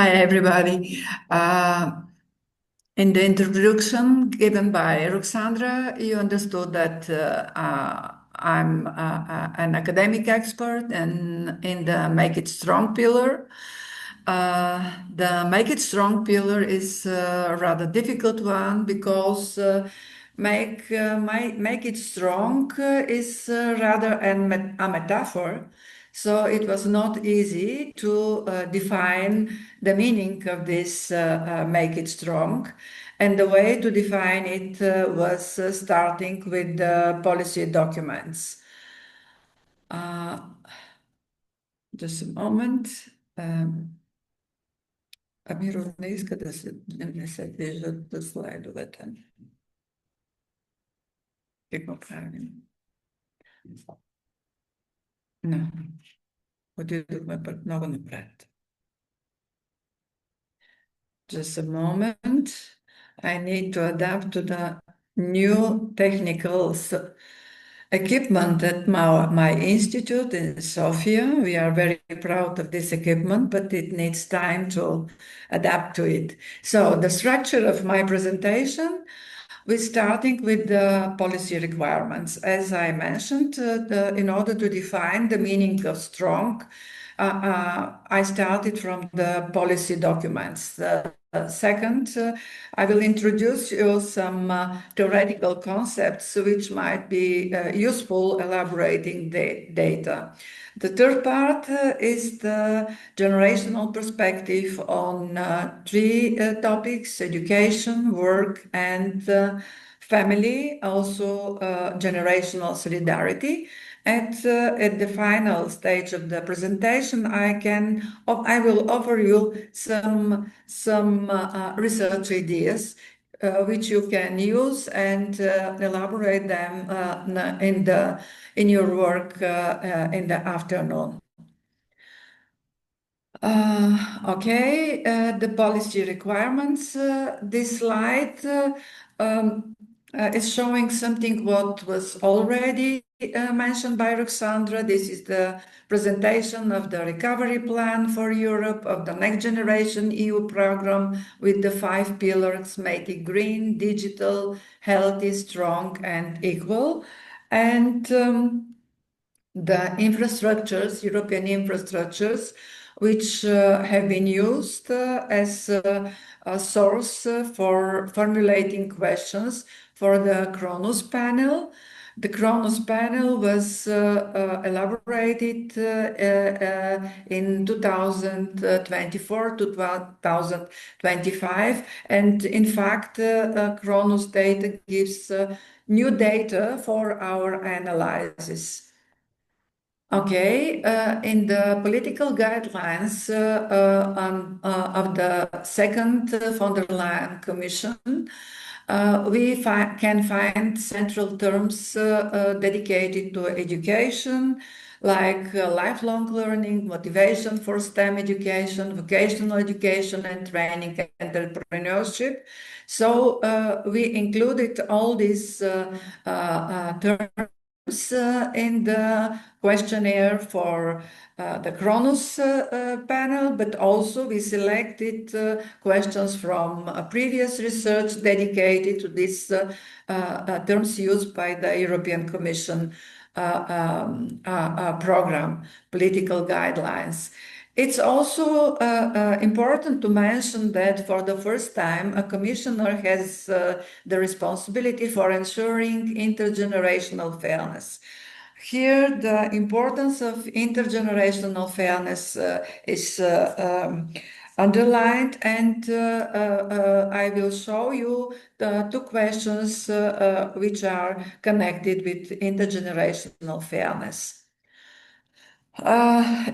Hi, everybody. In the introduction given by Ruxandra, you understood that I'm an academic expert in the Make It Strong pillar. The Make It Strong pillar is a rather difficult one because make it strong is rather a metaphor. So it was not easy to define the meaning of this make it strong. And the way to define it was starting with the policy documents. Just a moment. Ми не иска да не се движат слайдовете. Какво правим? Не. Отидохме пък много напред. Just a moment. I need to adapt to the new technical equipment at my institute in Sofia. We are very proud of this equipment, but it needs time to adapt to it. So the structure of my presentation, we're starting with the policy requirements. As I mentioned, in order to define the meaning of strong, I started from the policy documents. Second, I will introduce you some theoretical concepts which might be useful elaborating the data. The third part is the generational perspective on three topics: education, work, and family, also generational solidarity. At the final stage of the presentation, I will offer you some research ideas which you can use and elaborate them in your work in the afternoon. Okay, the policy requirements. This slide is showing something what was already mentioned by Ruxandra. This is the presentation of the recovery plan for Europe, of the next generation EU program with the 5 pillars: make it green, digital, healthy, strong, and equal. And the infrastructures, European infrastructures, which have been used as a source for formulating questions for the Kronos panel. The Kronos panel was elaborated in 2024 to 2025, and in fact, Kronos data gives new data for our analysis. Okay, in the political guidelines of the second von der Leyen Commission, we can find central terms dedicated to education, like lifelong learning, motivation for STEM education, vocational education, and training and entrepreneurship. So we included all these terms in the questionnaire for the Kronos panel, but also we selected questions from previous research dedicated to these terms used by the European Commission program, political guidelines. It's also important to mention that for the first time, a commissioner has the responsibility for ensuring intergenerational fairness. Here, the importance of intergenerational fairness is underlined, and I will show you the two questions which are connected with intergenerational fairness.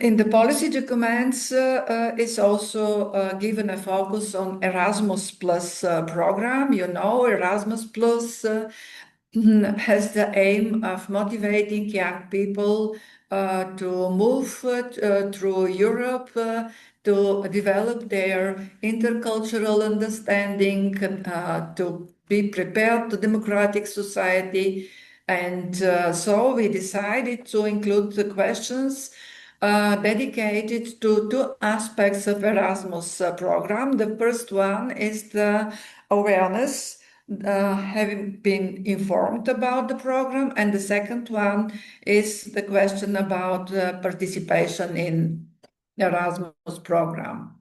In the policy documents, it's also given a focus on Erasmus Plus program. You know, Erasmus Plus has the aim of motivating young people to move through Europe, to develop their intercultural understanding, to be prepared to democratic society. And so we decided to include the questions dedicated to two aspects of Erasmus program. The first one is the awareness, having been informed about the program, and the second one is the question about participation in Erasmus program.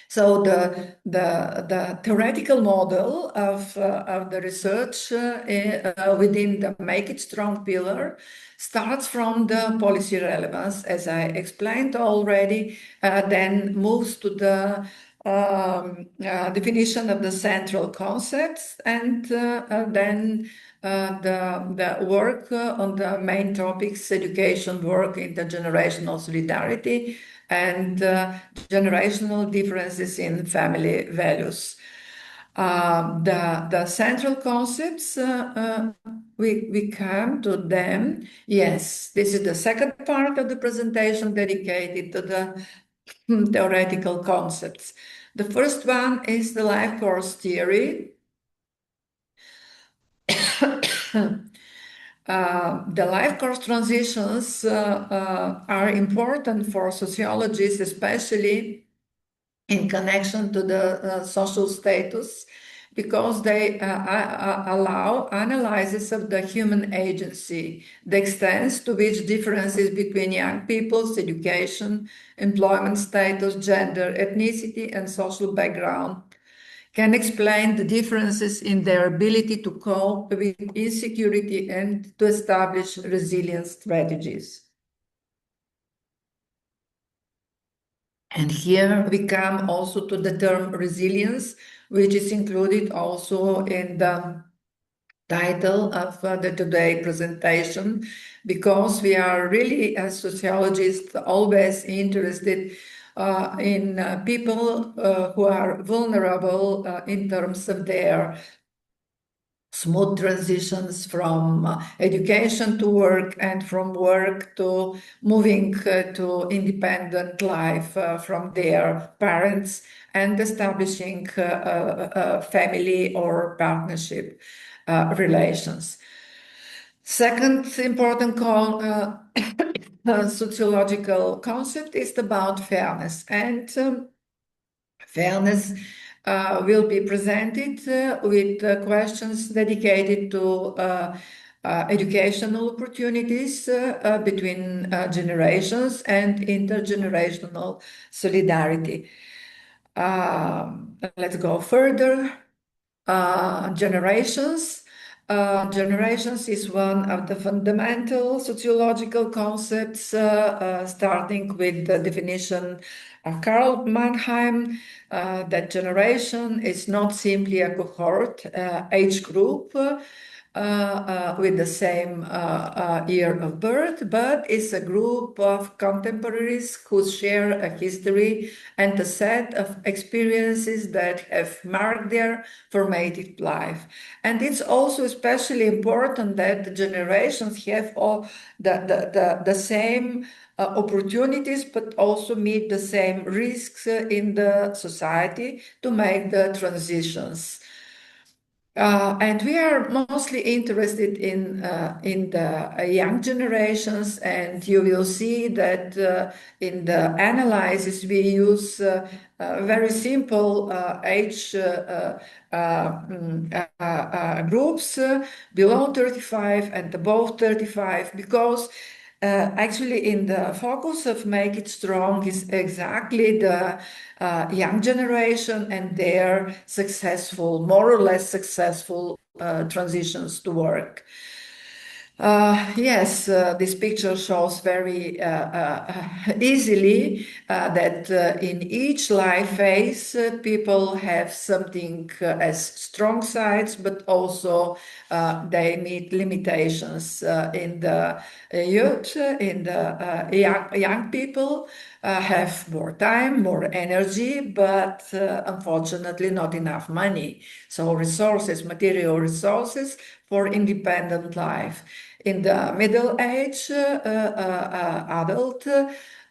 So the theoretical model of the research within the Make It Strong pillar starts from the policy relevance, as I explained already, then moves to the definition of the central concepts, and then the work on the main topics, education, work, intergenerational solidarity, and generational differences in family values. The central concepts, we come to them. Yes, this is the second part of the presentation dedicated to the theoretical concepts. The first one is the life course theory. The life course transitions are important for sociologists, especially in connection to the social status, because they allow analysis of the human agency, the extent to which differences between young people's education, employment status, gender, ethnicity, and social background can explain the differences in their ability to cope with insecurity and to establish resilient strategies. And here we come also to the term resilience, which is included also in the title of the today presentation, because we are really, as sociologists, always interested in people who are vulnerable in terms of their smooth transitions from education to work, and from work to moving to independent life from their parents, and establishing family or partnership relations. Second important sociological concept is about fairness, and fairness will be presented with questions dedicated to educational opportunities between generations and intergenerational solidarity. Let's go further. Generations. Generations is one of the fundamental sociological concepts, starting with the definition of Karl Mannheim, that generation is not simply a cohort, age group, with the same year of birth, but is a group of contemporaries who share a history and a set of experiences that have marked their formative life. And it's also especially important that the generations have all the same opportunities, but also meet the same risks in the society to make the transitions. And we are mostly interested in the young generations, and you will see that in the analysis we use very simple age groups below 35 and above 35, because actually in the focus of Make It Strong is exactly the young generation and their successful, more or less successful transitions to work. Yes, this picture shows very easily that in each life phase, people have something as strong sides, but also they meet limitations in the youth, in the young people. Have more time, more energy, but unfortunately not enough money. So resources, material resources for independent life. In the middle age, adult,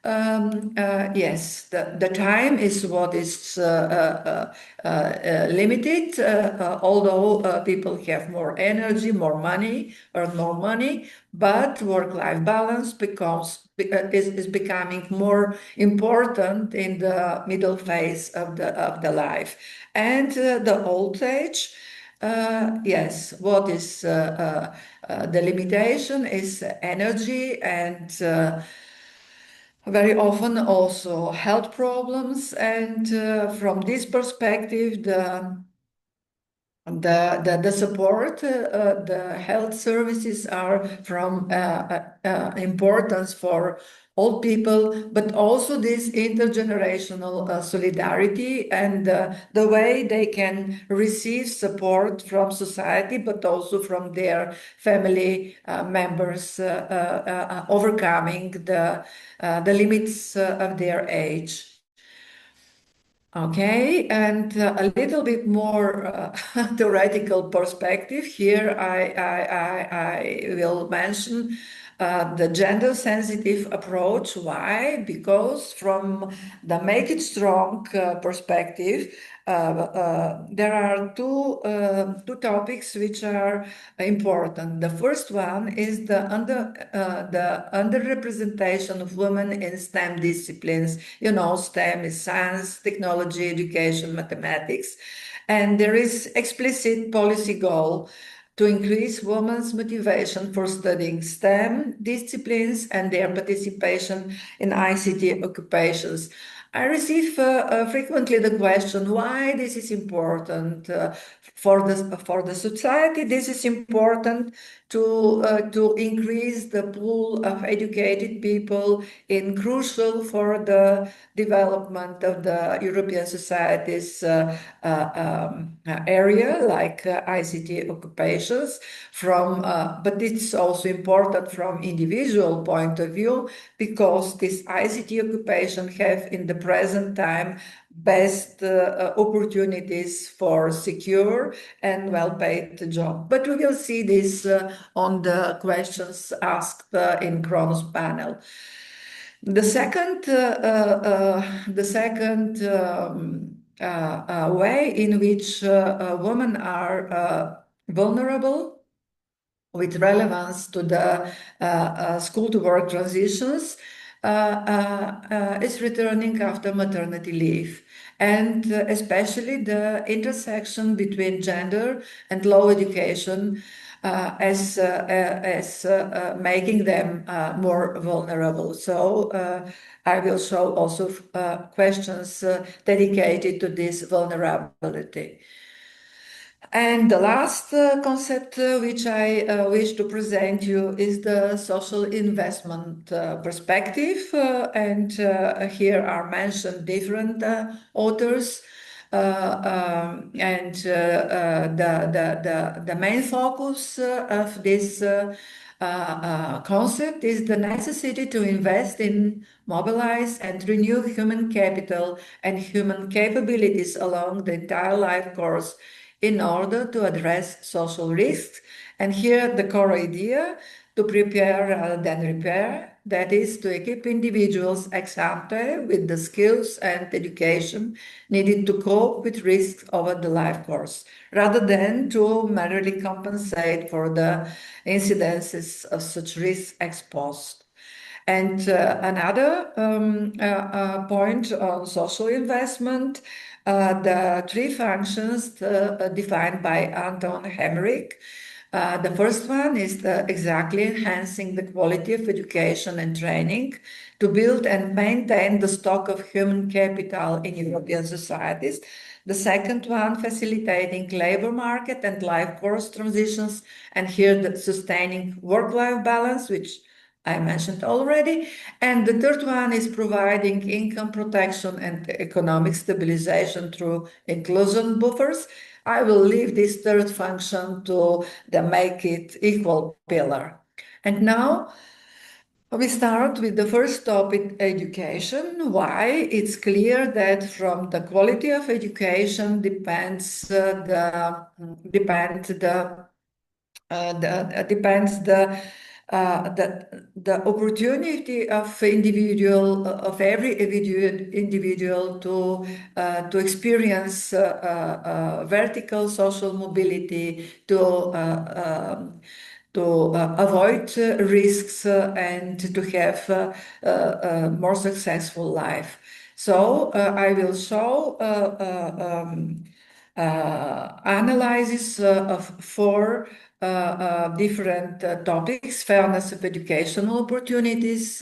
Yes, the time is what is limited, although people have more energy, more money, earn more money, but work-life balance is becoming more important in the middle phase of the life. And the old age, yes, what is the limitation is energy and very often also health problems. And from this perspective, the support, the health services are from importance for all people, but also this intergenerational solidarity and the way they can receive support from society, but also from their family members overcoming the limits of their age. Okay, and a little bit more theoretical perspective here. I will mention the gender-sensitive approach. Why? Because from the Make It Strong perspective, there are two topics which are important. The first one is the underrepresentation of women in STEM disciplines. You know, STEM is science, technology, education, mathematics, and there is explicit policy goal to increase women's motivation for studying STEM disciplines and their participation in ICT occupations. I receive frequently the question why this is important for the society. This is important to increase the pool of educated people in crucial for the development of the European society's area like ICT occupations but it's also important from individual point of view because this ICT occupation have in the present time best opportunities for secure and well-paid job. But we will see this on the questions asked in Kronos panel. The second way in which women are vulnerable with relevance to the school-to-work transitions is returning after maternity leave, and especially the intersection between gender and low education as making them more vulnerable. So I will show also questions dedicated to this vulnerability. And the last concept which I wish to present you is the social investment perspective. And here are mentioned different authors. And the main focus of this concept is the necessity to invest in, mobilize, and renew human capital and human capabilities along the entire life course in order to address social risks. And here the core idea, to prepare rather than repair, that is to equip individuals ex ante with the skills and education needed to cope with risks over the life course, rather than to merely compensate for the incidences of such risks ex post. And another point on social investment, the three functions defined by Anton Hemmerich. The first one is exactly enhancing the quality of education and training to build and maintain the stock of human capital in European societies. The second one, facilitating labor market and life course transitions, and here the sustaining work-life balance, which I mentioned already. And the third one is providing income protection and economic stabilization through inclusion buffers. I will leave this third function to the Make It Equal pillar. And now we start with the first topic, education. Why? It's clear that from the quality of education depends the opportunity of every individual to experience vertical social mobility, to avoid risks and to have a more successful life. So I will show analysis of four different topics: fairness of educational opportunities,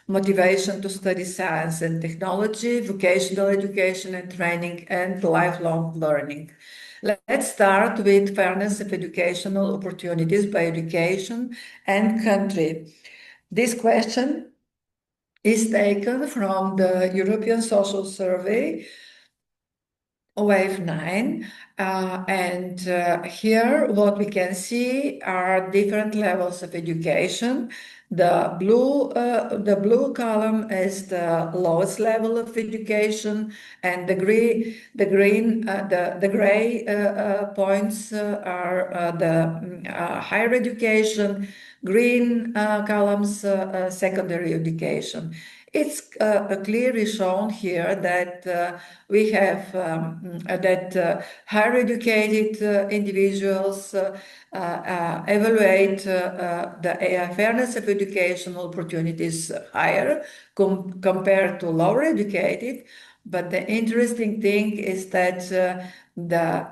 motivation to study science and technology, vocational education and training, and lifelong learning. Let's start with fairness of educational opportunities by education and country. This question is taken from the European Social Survey, Wave 9, and here what we can see are different levels of education. The blue column is the lowest level of education, and the gray points are the higher education. Green columns, secondary education. It's clearly shown here that we have higher educated individuals evaluate the fairness of educational opportunities higher compared to lower educated. But the interesting thing is that the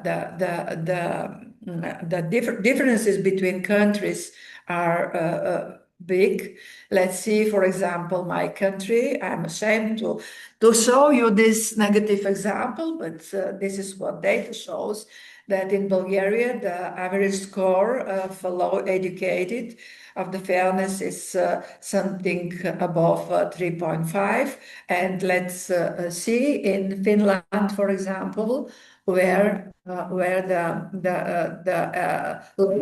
differences between countries are big. Let's see, for example, my country. I'm ashamed to show you this negative example, but this is what data shows, that in Bulgaria, the average score of low educated of the fairness is something above 3.5. And let's see in Finland, for example, where the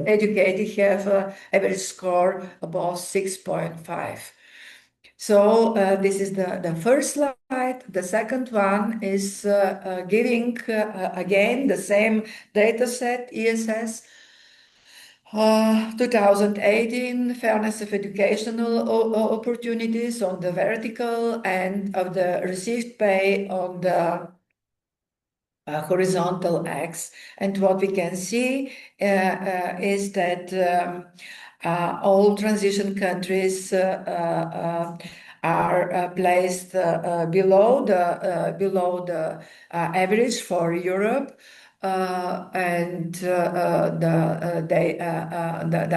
educated have average score above 6.5. So this is the first slide. The second one is giving again the same data set, ESS 2018, fairness of educational opportunities on the vertical and of the received pay on the horizontal x. And what we can see is that all transition countries are placed below the average for Europe. And the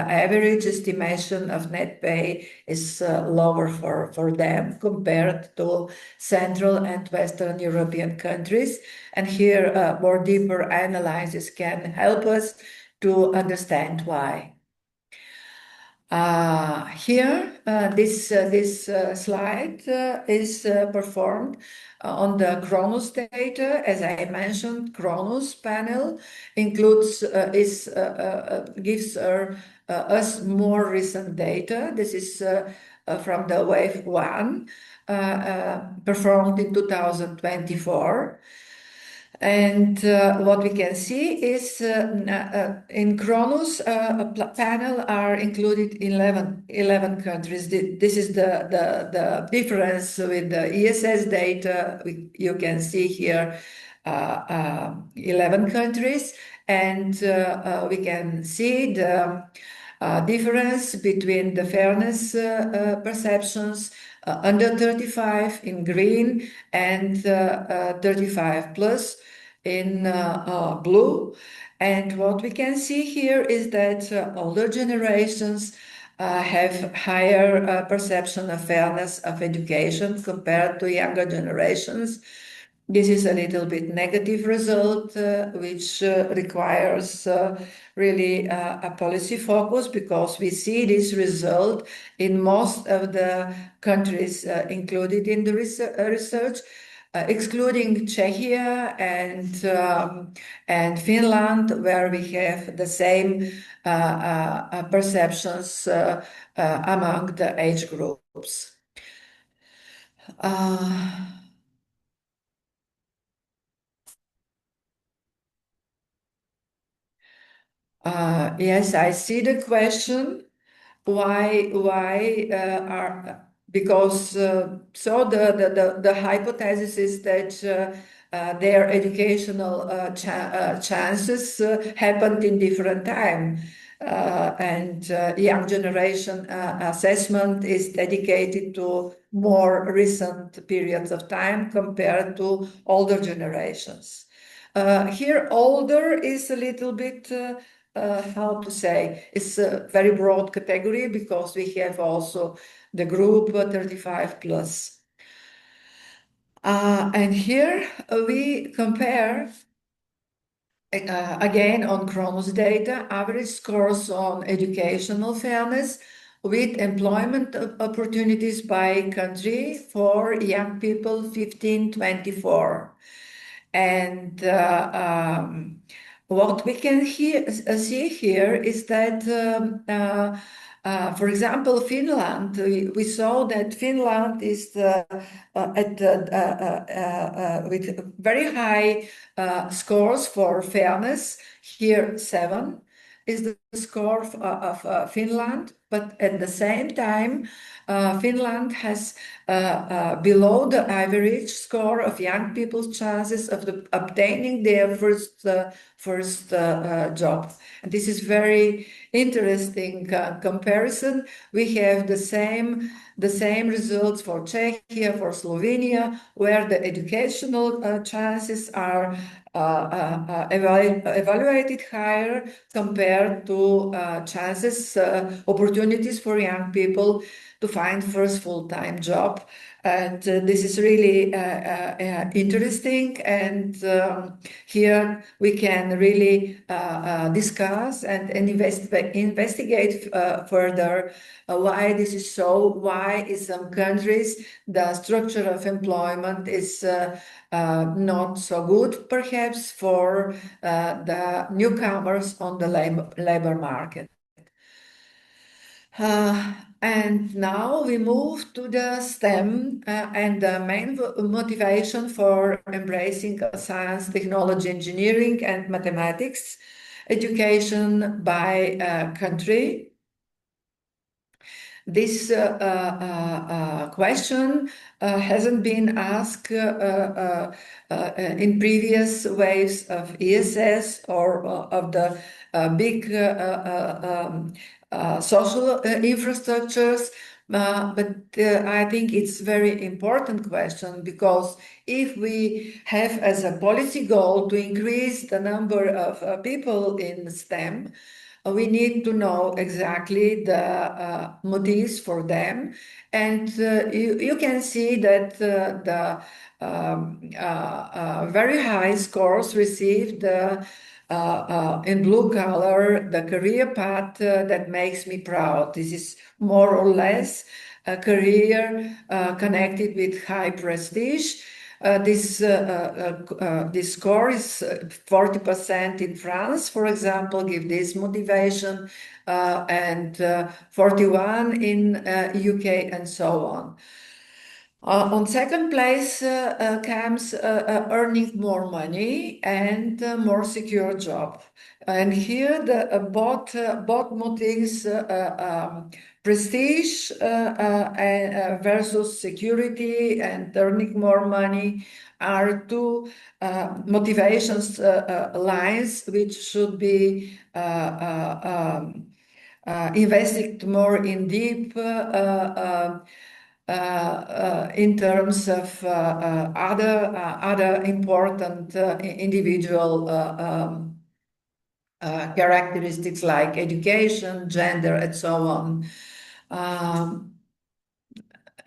average estimation of net pay is lower for them compared to Central and Western European countries. And here, more deeper analysis can help us to understand why. Here, this slide is performed on the Kronos data. As I mentioned, Kronos panel includes gives us more recent data. This is from the Wave 1, performed in 2024. And what we can see is in Kronos, a panel are included 11 countries. This is the difference with the ESS data. You can see here 11 countries, and we can see the difference between the fairness perceptions under 35 in green and 35 plus in blue. And what we can see here is that older generations have higher perception of fairness of education compared to younger generations. This is a little bit negative result, which requires really a policy focus, because we see this result in most of the countries included in the research, excluding Czechia and Finland, where we have the same perceptions among the age groups. Yes, I see the question. why are because so the hypothesis is that their educational chances happened in different time. And young generation assessment is dedicated to more recent periods of time compared to older generations. Here, older is a little bit, how to say, it's a very broad category because we have also the group 35 plus. And here we compare again on Kronos data, average scores on educational fairness with employment opportunities by country for young people 15-24. And what we can see here is that, for example, Finland, we saw that Finland is with very high scores for fairness. Here, 7 is the score of Finland, but at the same time, Finland has below the average score of young people's chances of obtaining their first job. And this is very interesting comparison. We have the same results for Czechia, for Slovenia, where the educational chances are evaluated higher compared to chances, opportunities for young people to find first full-time job. And this is really interesting. And here we can really discuss and investigate further why this is so, why in some countries the structure of employment is not so good, perhaps, for the newcomers on the labor market. And now we move to the STEM and the main motivation for embracing science, technology, engineering, and mathematics education by country. This question hasn't been asked in previous waves of ESS or of the big social infrastructures, but I think it's very important question, because if we have as a policy goal to increase the number of people in STEM, we need to know exactly the motives for them. And you can see that the very high scores received in blue color, the career path that makes me proud. This is more or less a career connected with high prestige. This score is 40% in France, for example, give this motivation, and 41 in UK, and so on. On second place comes earning more money and more secure job. And here the both motives, prestige versus security and earning more money, are two motivations lines which should be invested more in deep in terms of other important individual characteristics like education, gender, and so on.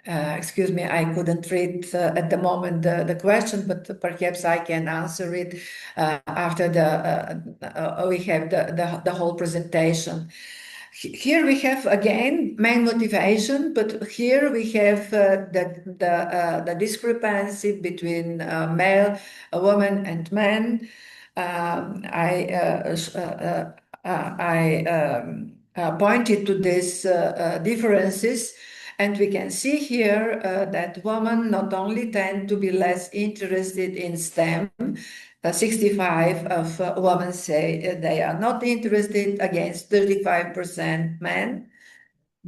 Excuse me, I couldn't read at the moment the question, but perhaps I can answer it after we have the whole presentation. Here we have again main motivation, but here we have the discrepancy between male, women, and men. I pointed to these differences, and we can see here that women not only tend to be less interested in STEM. 65 of women say they are not interested, against 35% men.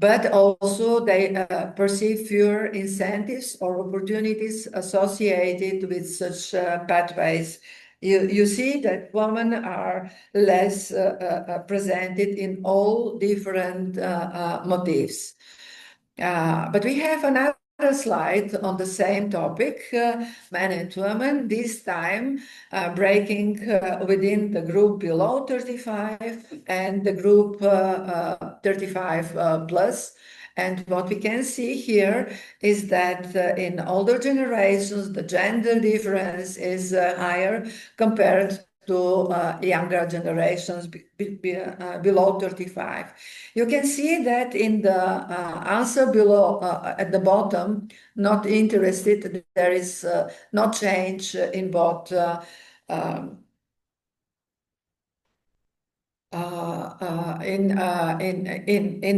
but also they perceive fewer incentives or opportunities associated with such pathways. You see that women are less presented in all different motifs. But we have another slide on the same topic, men and women, this time breaking within the group below 35 and the group 35 plus. And what we can see here is that in older generations, the gender difference is higher compared to younger generations below 35. You can see that in the answer below at the bottom, not interested, there is no change in both um, in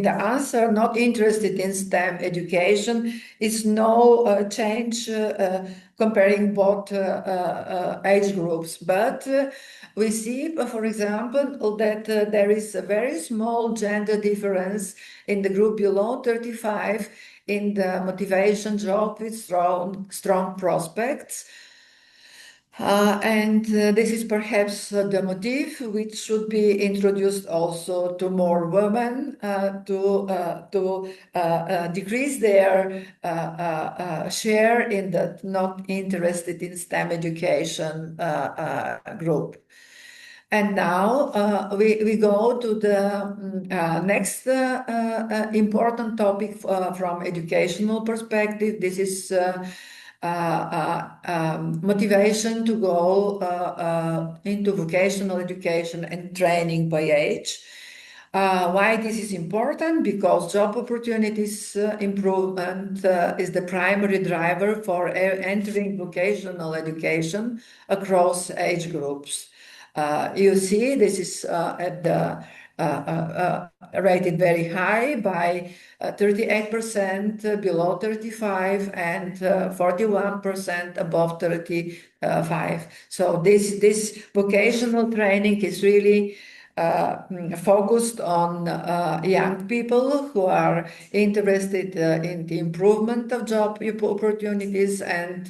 the answer, not interested in STEM education, is no change comparing both age groups. But we see, for example, that there is a very small gender difference in the group below 35 in the motivation job with strong prospects. This is perhaps the motive which should be introduced also to more women to decrease their share in the not interested in STEM education group. And now we go to the next important topic from educational perspective. This is motivation to go into vocational education and training by age. Why this is important? Because job opportunities improvement is the primary driver for entering vocational education across age groups. You see, this is at the rated very high by 38% below 35 and 41% above 35. So this vocational training is really focused on young people who are interested in the improvement of job opportunities, and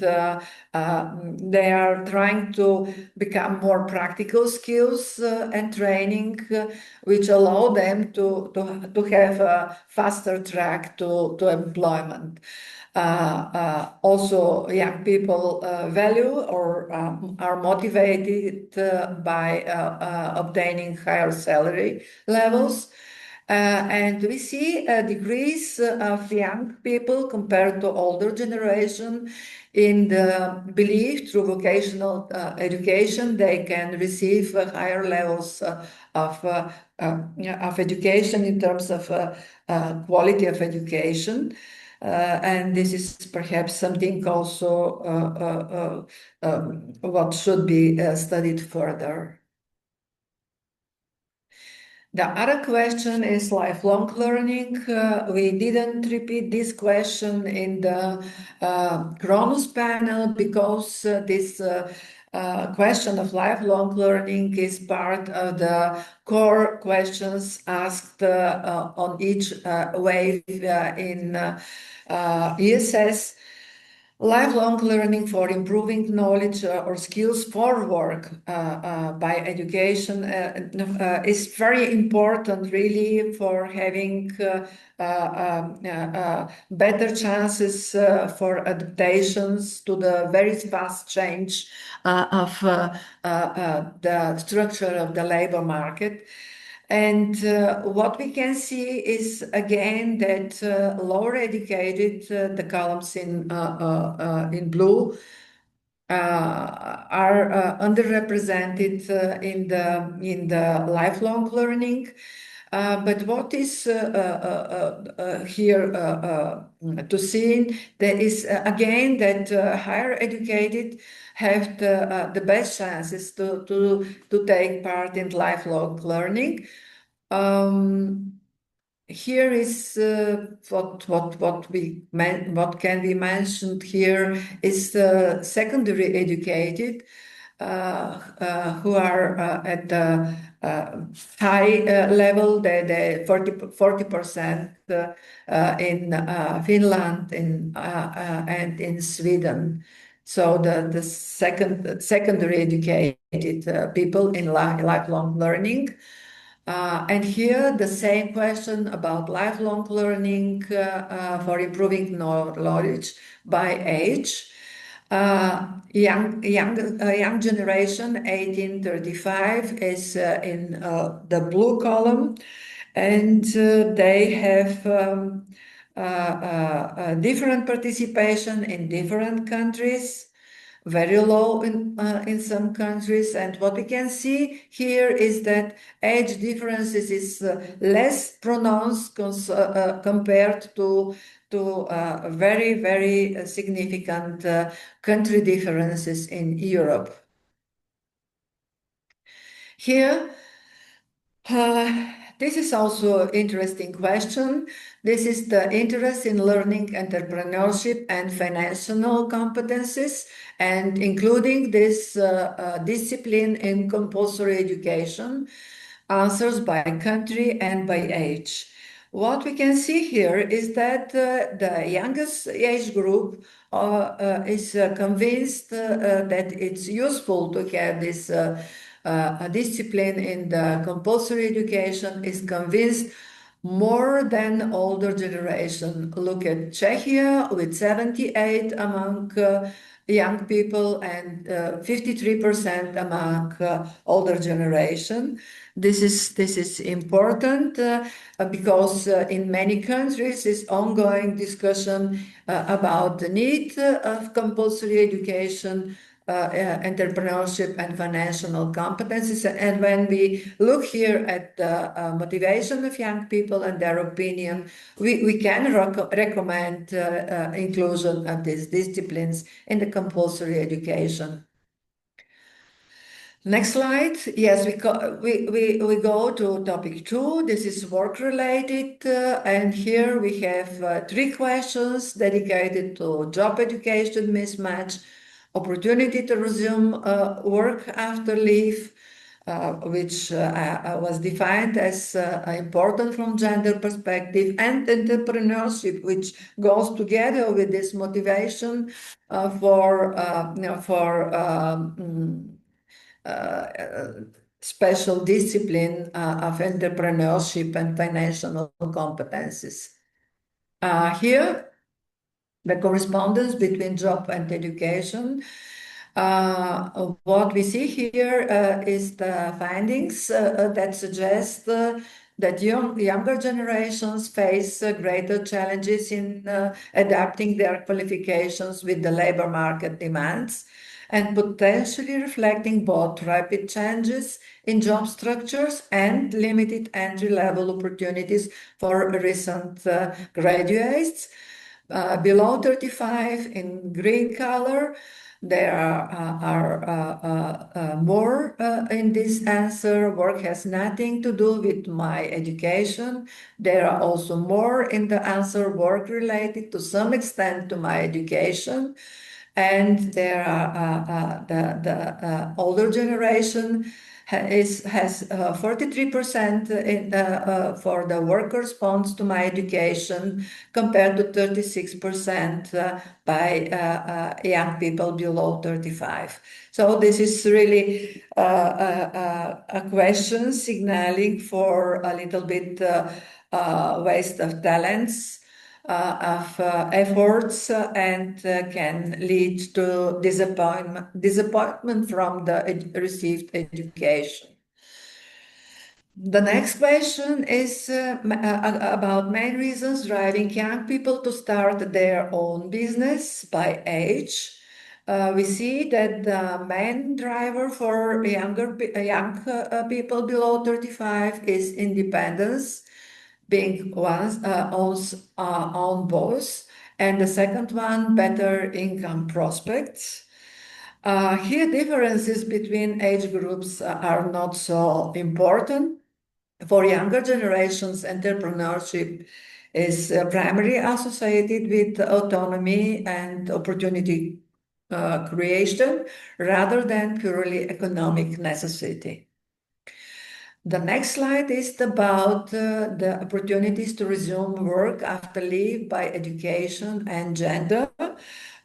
they are trying to become more practical skills and training which allow them to have a faster track to employment. Also, young people value or are motivated by obtaining higher salary levels. And we see a decrease of young people compared to older generation in the belief through vocational education they can receive higher levels of education in terms of quality of education. And this is perhaps something also what should be studied further. The other question is lifelong learning. We didn't repeat this question in the Cronus panel because this question of lifelong learning is part of the core questions asked on each wave in ESS. Lifelong learning for improving knowledge or skills for work by education is very important, really, for having better chances for adaptations to the very fast change of the structure of the labor market. And what we can see is again that lower educated, the columns in blue, are underrepresented in the lifelong learning. But what is here to see that is again that higher educated have the best chances to take part in lifelong learning. Here is what can be mentioned here is secondary educated. who are at the high level, the 40% in Finland and in Sweden. So the secondary educated people in lifelong learning. And here the same question about lifelong learning for improving knowledge by age. Young generation 1835 is in the blue column, and they have different participation in different countries, very low in some countries. And what we can see here is that age differences is less pronounced compared to very, very significant country differences in Europe. Here, this is also an interesting question. This is the interest in learning entrepreneurship and financial competencies, and including this discipline in compulsory education, answers by country and by age. What we can see here is that the youngest age group is convinced that it's useful to have this discipline in the compulsory education, is convinced more than older generation. Look at Czechia with 78 among young people and 53% among older generation. This is important because in many countries is ongoing discussion about the need of compulsory education, entrepreneurship and financial competencies. And when we look here at the motivation of young people and their opinion, we can recommend inclusion of these disciplines in the compulsory education. Next slide. Yes, we go to topic 2. This is work related, and here we have 3 questions dedicated to job education mismatch, opportunity to resume work after leave, which was defined as important from gender perspective, and entrepreneurship, which goes together with this motivation for special discipline of entrepreneurship and financial competencies. Here, the correspondence between job and education. What we see here is the findings that suggest that younger generations face greater challenges in adapting their qualifications with the labor market demands, and potentially reflecting both rapid changes in job structures and limited entry-level opportunities for recent graduates. Below 35 in green color, there are more in this answer. Work has nothing to do with my education. There are also more in the answer, work related to some extent to my education. And there are the older generation has 43% for the work response to my education, compared to 36% by young people below 35. So this is really a question signaling for a little bit waste of talents, of efforts, and can lead to disappointment from the received education. The next question is about main reasons driving young people to start their own business by age. We see that the main driver for young people below 35 is independence, being one's own boss, and the second one, better income prospects. Here, differences between age groups are not so important. For younger generations, entrepreneurship is primarily associated with autonomy and opportunity creation rather than purely economic necessity. The next slide is about the opportunities to resume work after leave by education and gender.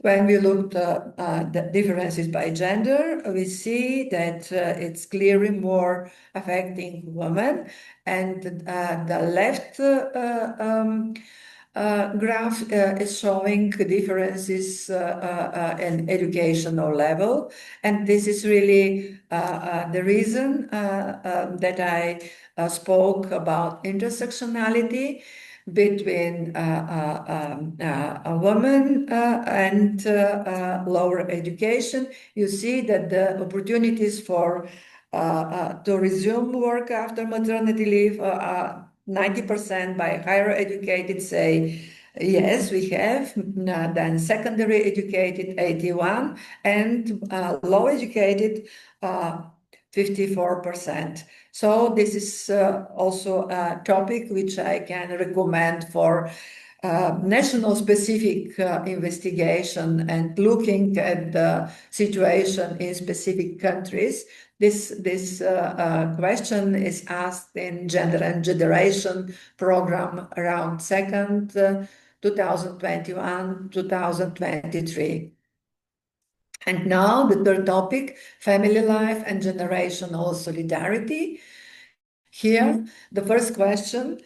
When we looked at the differences by gender, we see that it's clearly more affecting women, and the left graph is showing differences in educational level, and this is really the reason that I spoke about intersectionality between a woman and lower education. You see that the opportunities for to resume work after maternity leave 90% by higher educated say yes, we have. Then secondary educated 81, and low educated 54%. So this is also a topic which I can recommend for national specific investigation and looking at the situation in specific countries. This question is asked in Gender and Generation program around 2021-2023. And now the third topic, family life and generational solidarity. Here, the first question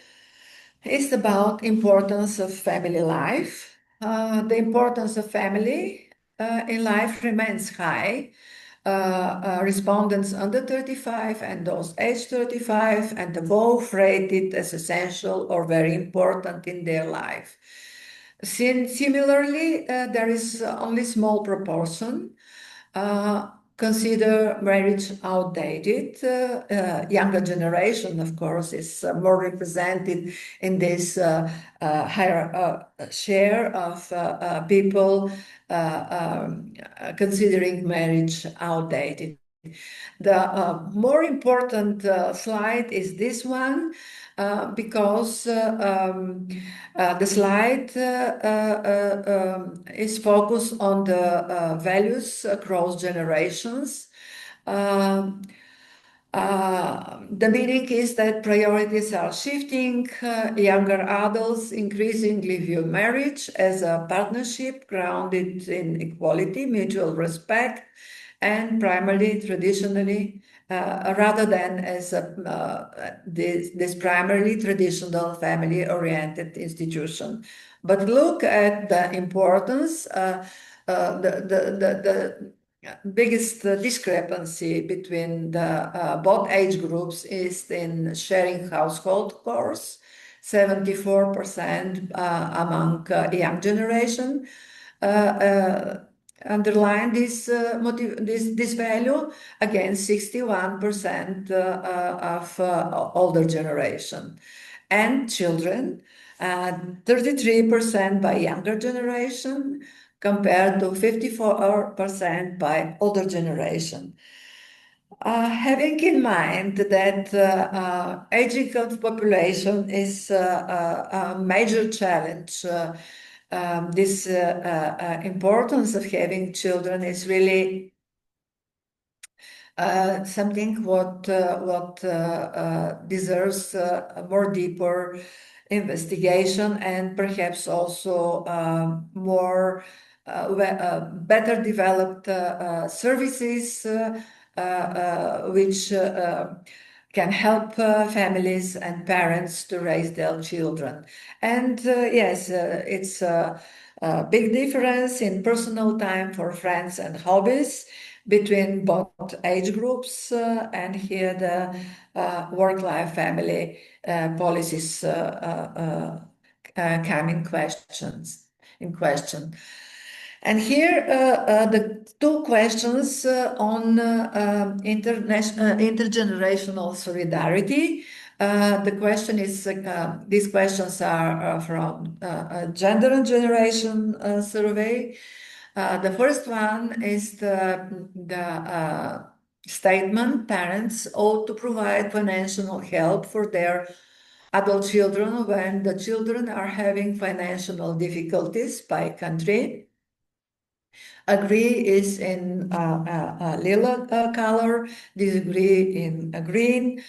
is about importance of family life. The importance of family in life remains high. Respondents under 35 and those age 35 and above rated as essential or very important in their life. Similarly, there is only small proportion consider marriage outdated. Younger generation, of course, is more represented in this higher share of people considering marriage outdated. The more important slide is this one because the slide is focused on the values across generations. The meaning is that priorities are shifting. Younger adults increasingly view marriage as a partnership grounded in equality, mutual respect, and primarily traditionally, rather than as this primarily traditional family-oriented institution. But look at the importance, the biggest discrepancy between the both age groups is in sharing household chores, 74% among young generation. Underline this value against 61% of older generation. And children, 33% by younger generation compared to 54% by older generation. Having in mind that aging of population is a major challenge, this importance of having children is really something what deserves a more deeper investigation and perhaps also more better developed services which can help families and parents to raise their children. And yes, it's a big difference in personal time for friends and hobbies between both age groups, and here the work-life family policies come in question. And here the two questions on intergenerational solidarity. The question is, these questions are from a gender and generation survey. The first one is the statement, parents ought to provide financial help for their adult children when the children are having financial difficulties by country. Agree is in a lila color, disagree in a green.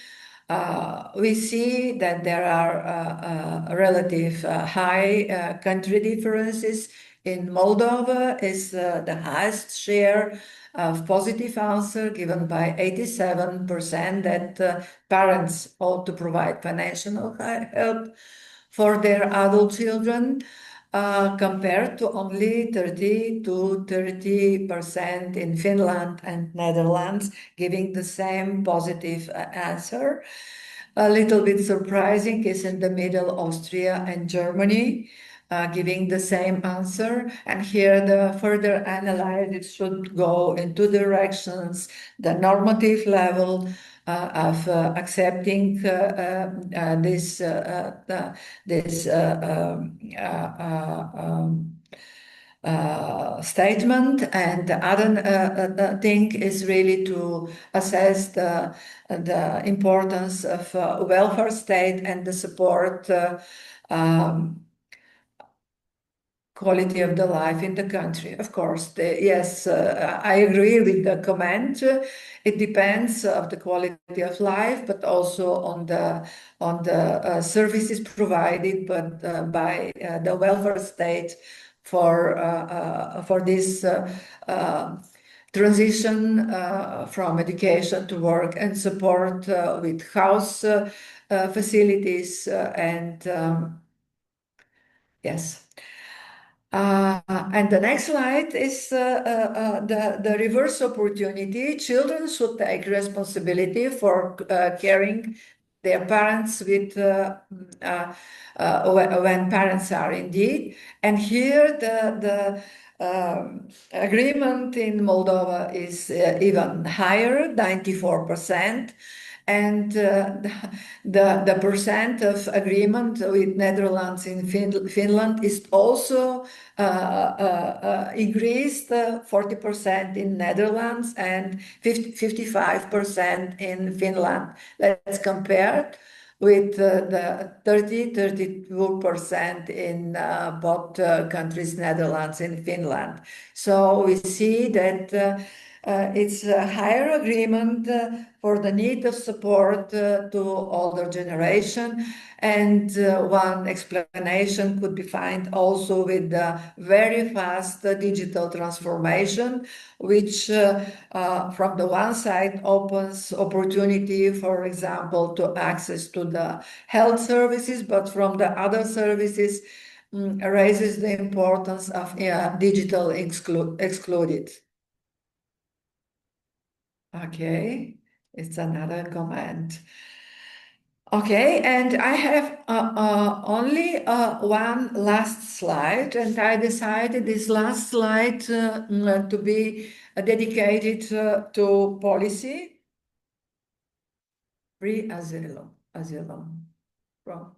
We see that there are relative high country differences. In Moldova is the highest share of positive answer given by 87% that parents ought to provide financial help for their adult children, compared to only 30 to 30% in Finland and Netherlands, giving the same positive answer. A little bit surprising is in the middle, Austria and Germany, giving the same answer. And here the further analysis should go in two directions: the normative level of accepting this statement, and the other thing is really to assess the importance of welfare state and the support um, quality of the life in the country. Of course, yes, I agree with the comment. It depends of the quality of life, but also on the services provided, but by the welfare state for this transition from education to work, and support with house facilities and yes. And the next slide is the reverse opportunity. Children should take responsibility for caring their parents with when parents are indeed. And here the agreement in Moldova is even higher, 94%. And the percent of agreement with Netherlands in Finland is also increased, 40% in Netherlands and 55% in Finland. Let's compare with the 32% in both countries, Netherlands and Finland. So we see that it's a higher agreement for the need of support to older generation. And one explanation could be found also with the very fast digital transformation, which from the one side opens opportunity, for example, to access to the health services, but from the other services raises the importance of digital excluded. Okay, it's another comment. Okay, and I have only one last slide, and I decided this last slide to be dedicated to policy, asylum. From,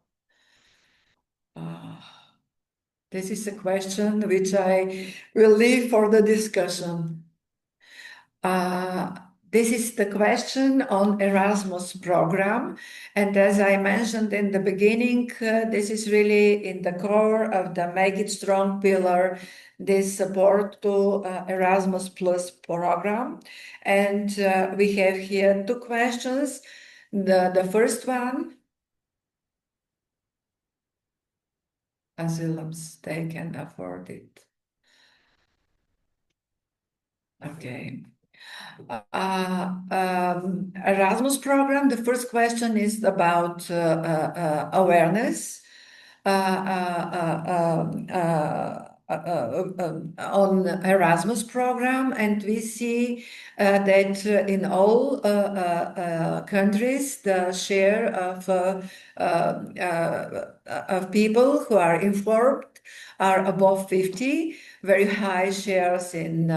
this is a question which I will leave for the discussion. This is the question on Erasmus program. And as I mentioned in the beginning, this is really in the core of the Make It Strong pillar, this support to Erasmus Plus program. And we have here two questions. The first one, asylums, they can afford it. Okay. Erasmus program, the first question is about awareness on Erasmus program, and we see that in all countries the share of people who are informed are above 50, very high shares in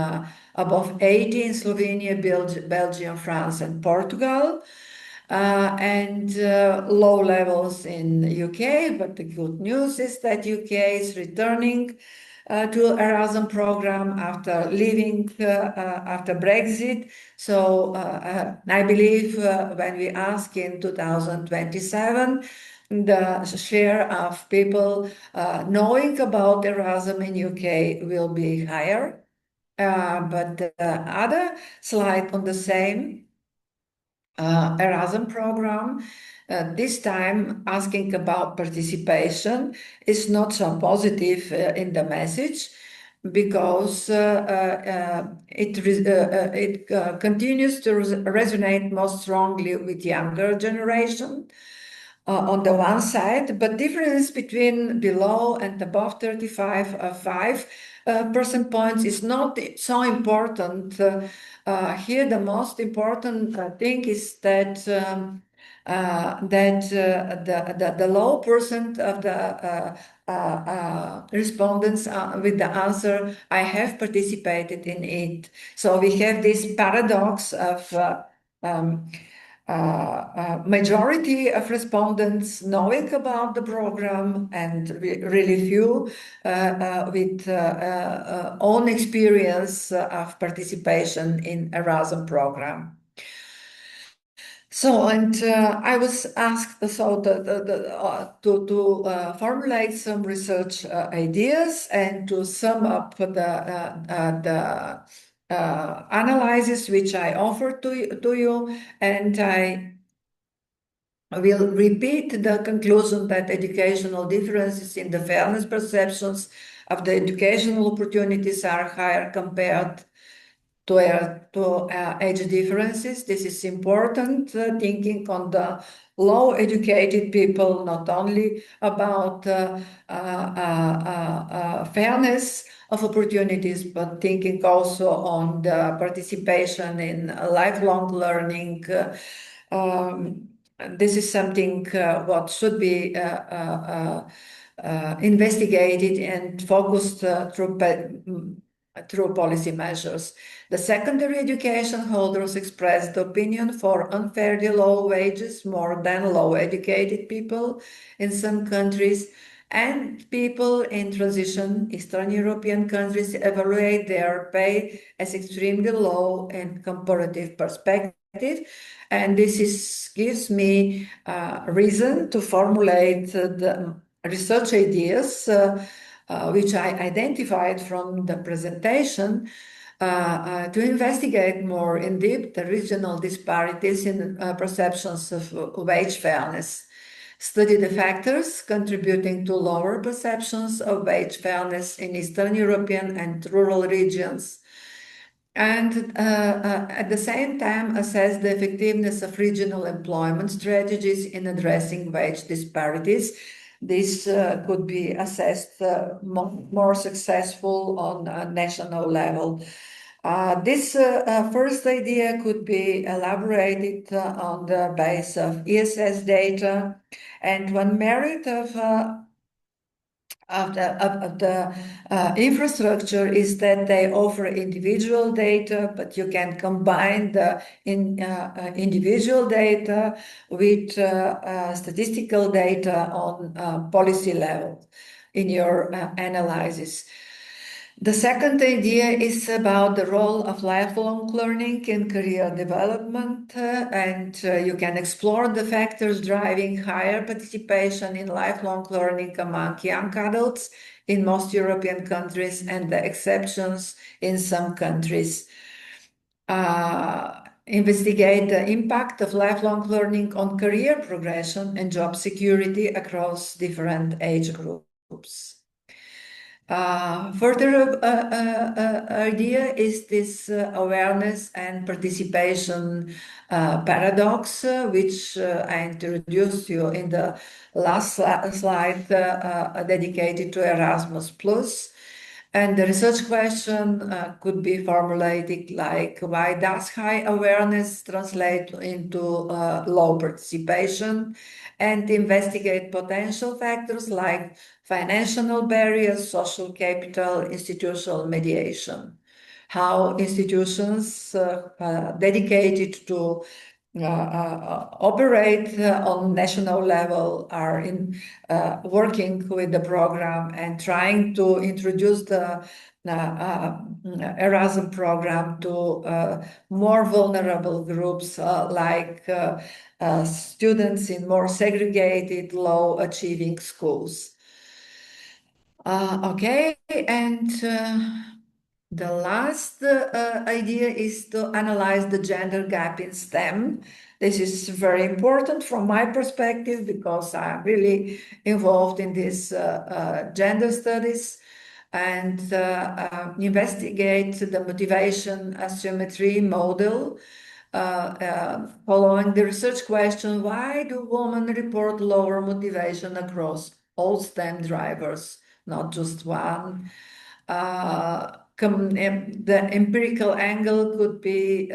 above 80 in Slovenia, Belgium, France, and Portugal, and low levels in UK. But the good news is that UK is returning to Erasmus program after leaving after Brexit. So I believe when we ask in 2027, the share of people knowing about Erasmus in UK will be higher. but the other slide on the same Erasmus program, this time asking about participation, is not so positive in the message because it continues to resonate most strongly with younger generation on the one side, but difference between below and above 35 5 percent points is not so important. Here, the most important thing is that the low percent of the respondents with the answer, I have participated in it. So we have this paradox of majority of respondents knowing about the program and really few with own experience of participation in Erasmus program. So, and I was asked to formulate some research ideas and to sum up the analysis which I offered to you, and I will repeat the conclusion that educational differences in the fairness perceptions of the educational opportunities are higher compared to age differences. This is important, thinking on the low educated people, not only about fairness of opportunities, but thinking also on the participation in lifelong learning. This is something what should be investigated and focused through policy measures. The secondary education holders expressed the opinion for unfairly low wages more than low educated people in some countries, and people in transition Eastern European countries evaluate their pay as extremely low in comparative perspective. And this gives me reason to formulate the research ideas which I identified from the presentation, to investigate more in depth the regional disparities in perceptions of wage fairness, study the factors contributing to lower perceptions of wage fairness in Eastern European and rural regions, and at the same time assess the effectiveness of regional employment strategies in addressing wage disparities. This could be assessed more successful on a national level. This first idea could be elaborated on the base of ESS data, and one merit of the infrastructure is that they offer individual data, but you can combine the individual data with statistical data on policy level in your analysis. The second idea is about the role of lifelong learning in career development, and you can explore the factors driving higher participation in lifelong learning among young adults in most European countries and the exceptions in some countries. Investigate the impact of lifelong learning on career progression and job security across different age groups. Further idea is this awareness and participation paradox, which I introduced you in the last slide dedicated to Erasmus Plus. And the research question could be formulated like, why does high awareness translate into low participation? And investigate potential factors like financial barriers, social capital, institutional mediation. How institutions dedicated to operate on national level are working with the program and trying to introduce the Erasmus program to more vulnerable groups like students in more segregated, low achieving schools. Okay, and The last idea is to analyze the gender gap in STEM. This is very important from my perspective because I'm really involved in this gender studies and investigate the motivation asymmetry model following the research question, why do women report lower motivation across all STEM drivers, not just one? The empirical angle could be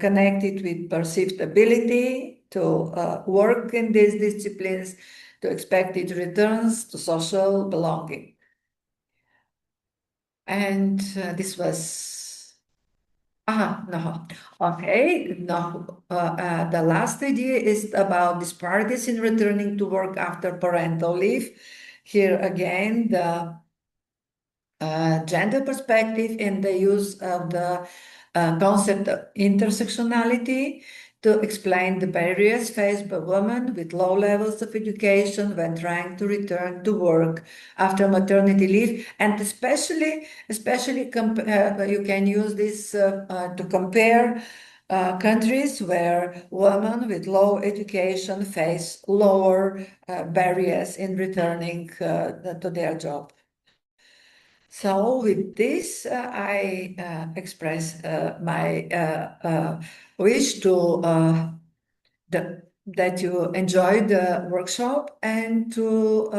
connected with perceived ability to work in these disciplines, to expected returns, to social belonging. And this was, no, okay, no. The last idea is about disparities in returning to work after parental leave. Here again, the gender perspective in the use of the concept of intersectionality to explain the barriers faced by women with low levels of education when trying to return to work after maternity leave, and especially you can use this to compare countries where women with low education face lower barriers in returning to their job. So with this, I express my wish to that you enjoy the workshop and to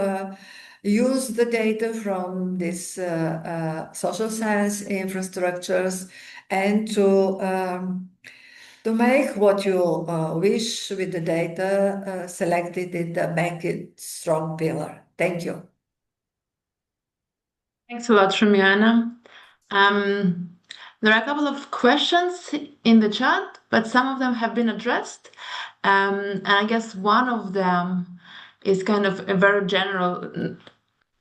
use the data from this social science infrastructures and to make what you wish with the data selected in the Make It Strong pillar. Thank you. Thanks a lot, Rumiana. There are a couple of questions in the chat, but some of them have been addressed. And I guess one of them is kind of a very general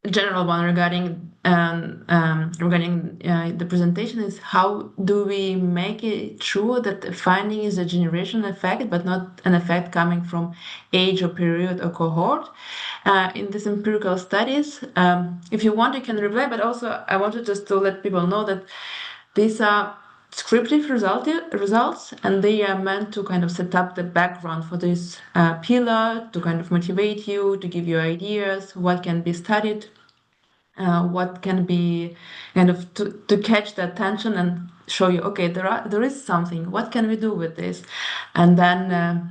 one regarding the presentation is how do we make it true that the finding is a generational effect, but not an effect coming from age or period or cohort in these empirical studies. If you want, you can reply, but also I wanted just to let people know that these are descriptive results, and they are meant to kind of set up the background for this pillar, to kind of motivate you, to give you ideas, what can be studied, what can be kind of to catch the attention and show you, okay, there is something, what can we do with this? And then,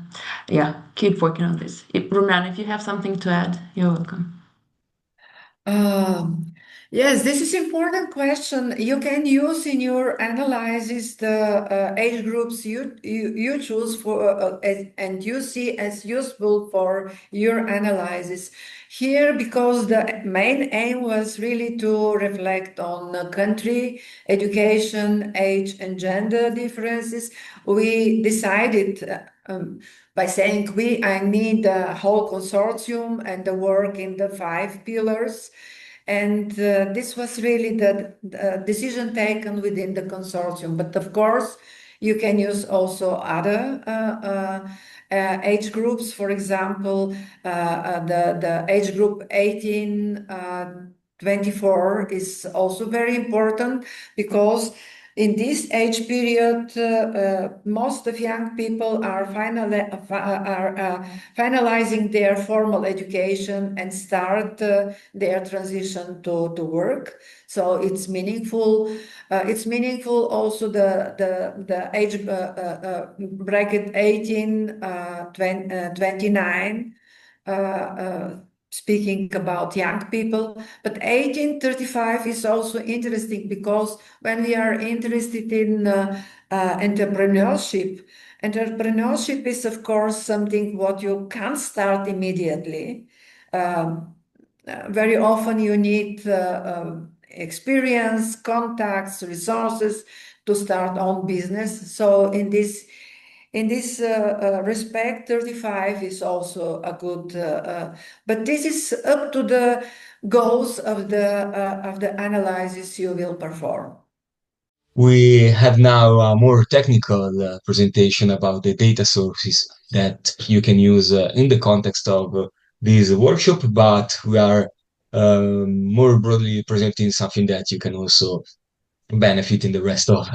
keep working on this. Rumiana, if you have something to add, you're welcome. Yes, this is important question. You can use in your analysis the age groups you choose for and you see as useful for your analysis. Here, because the main aim was really to reflect on country, education, age, and gender differences, we decided by saying I need the whole consortium and the work in the 5 pillars. And this was really the decision taken within the consortium. But of course, you can use also other age groups. For example, the age group 18-24 is also very important because in this age period, most of young people are finalizing their formal education and start their transition to work. So it's meaningful. It's meaningful also the age bracket 18-29. Speaking about young people, but 18-35 is also interesting because when we are interested in entrepreneurship is of course something what you can't start immediately. Very often you need experience, contacts, resources to start own business. So in this respect, 35 is also a good, but this is up to the goals of the analysis you will perform. We have now a more technical presentation about the data sources that you can use in the context of this workshop, but we are more broadly presenting something that you can also benefit in the rest of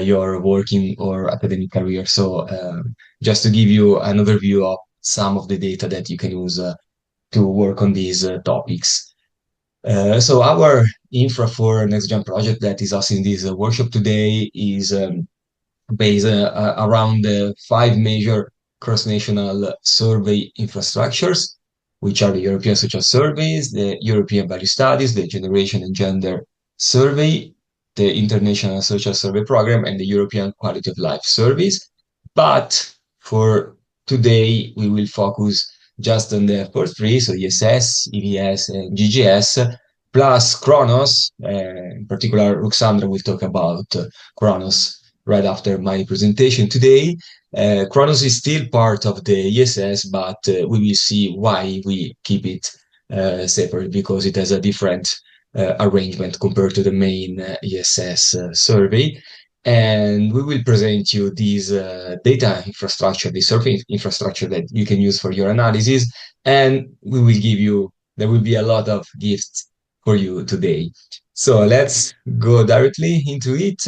your working or academic career. So just to give you an overview of some of the data that you can use to work on these topics. So our Infra for Next Gen project that is hosting this workshop today is based around the 5 major cross-national survey infrastructures, which are the European Social Surveys, the European Value Studies, the Generation and Gender Survey, the International Social Survey Program, and the European Quality of Life Surveys. But for today, we will focus just on the first 3, so ESS, EVS, and GGS, plus Kronos. In particular, Ruxandra will talk about Kronos right after my presentation today. Kronos is still part of the ESS, but we will see why we keep it separate, because it has a different arrangement compared to the main ESS survey. And we will present you this data infrastructure, the survey infrastructure that you can use for your analysis. And we will give you, there will be a lot of gifts for you today. So let's go directly into it.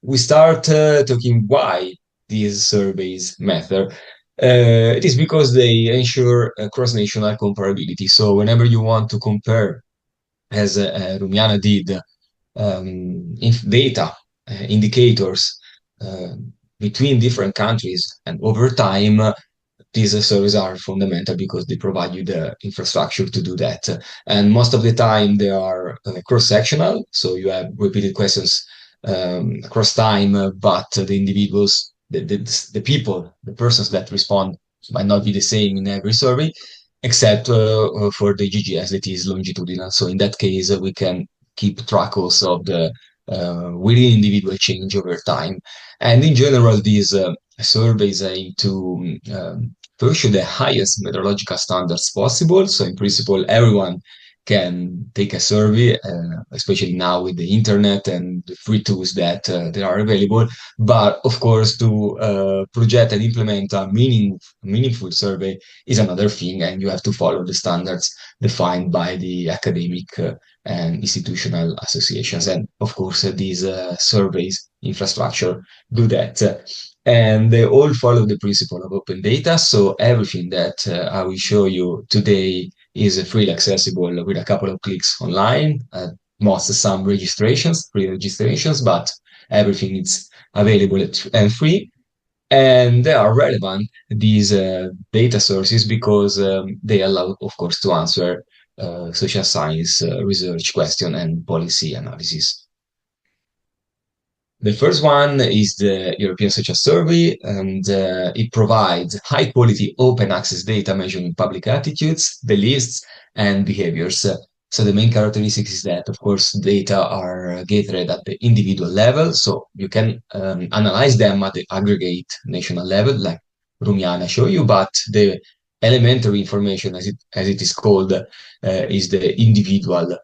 We start talking why these surveys matter. It is because they ensure cross-national comparability. So whenever you want to compare, as Rumiana did, data indicators between different countries and over time, these surveys are fundamental because they provide you the infrastructure to do that. And most of the time they are cross-sectional, so you have repeated questions across time, but the individuals, the people, the persons that respond might not be the same in every survey, except for the GGS that is longitudinal. So in that case, we can keep track also of the within individual change over time. And in general, these surveys aim to pursue the highest methodological standards possible. So in principle, everyone can take a survey, especially now with the internet and the free tools that are available. But of course, to project and implement a meaningful survey is another thing, and you have to follow the standards defined by the academic and institutional associations. And of course, these surveys infrastructure do that. And they all follow the principle of open data. So everything that I will show you today is freely accessible with a couple of clicks online. Some registrations, pre-registrations, but everything is available and free. And they are relevant, these data sources, because they allow, of course, to answer social science research question and policy analysis. The first one is the European Social Survey, and it provides high-quality open access data measuring public attitudes, beliefs, and behaviors. So the main characteristic is that, of course, data are gathered at the individual level, so you can analyze them at the aggregate national level, like Rumiana showed you, but the elementary information, as it is called, is the individual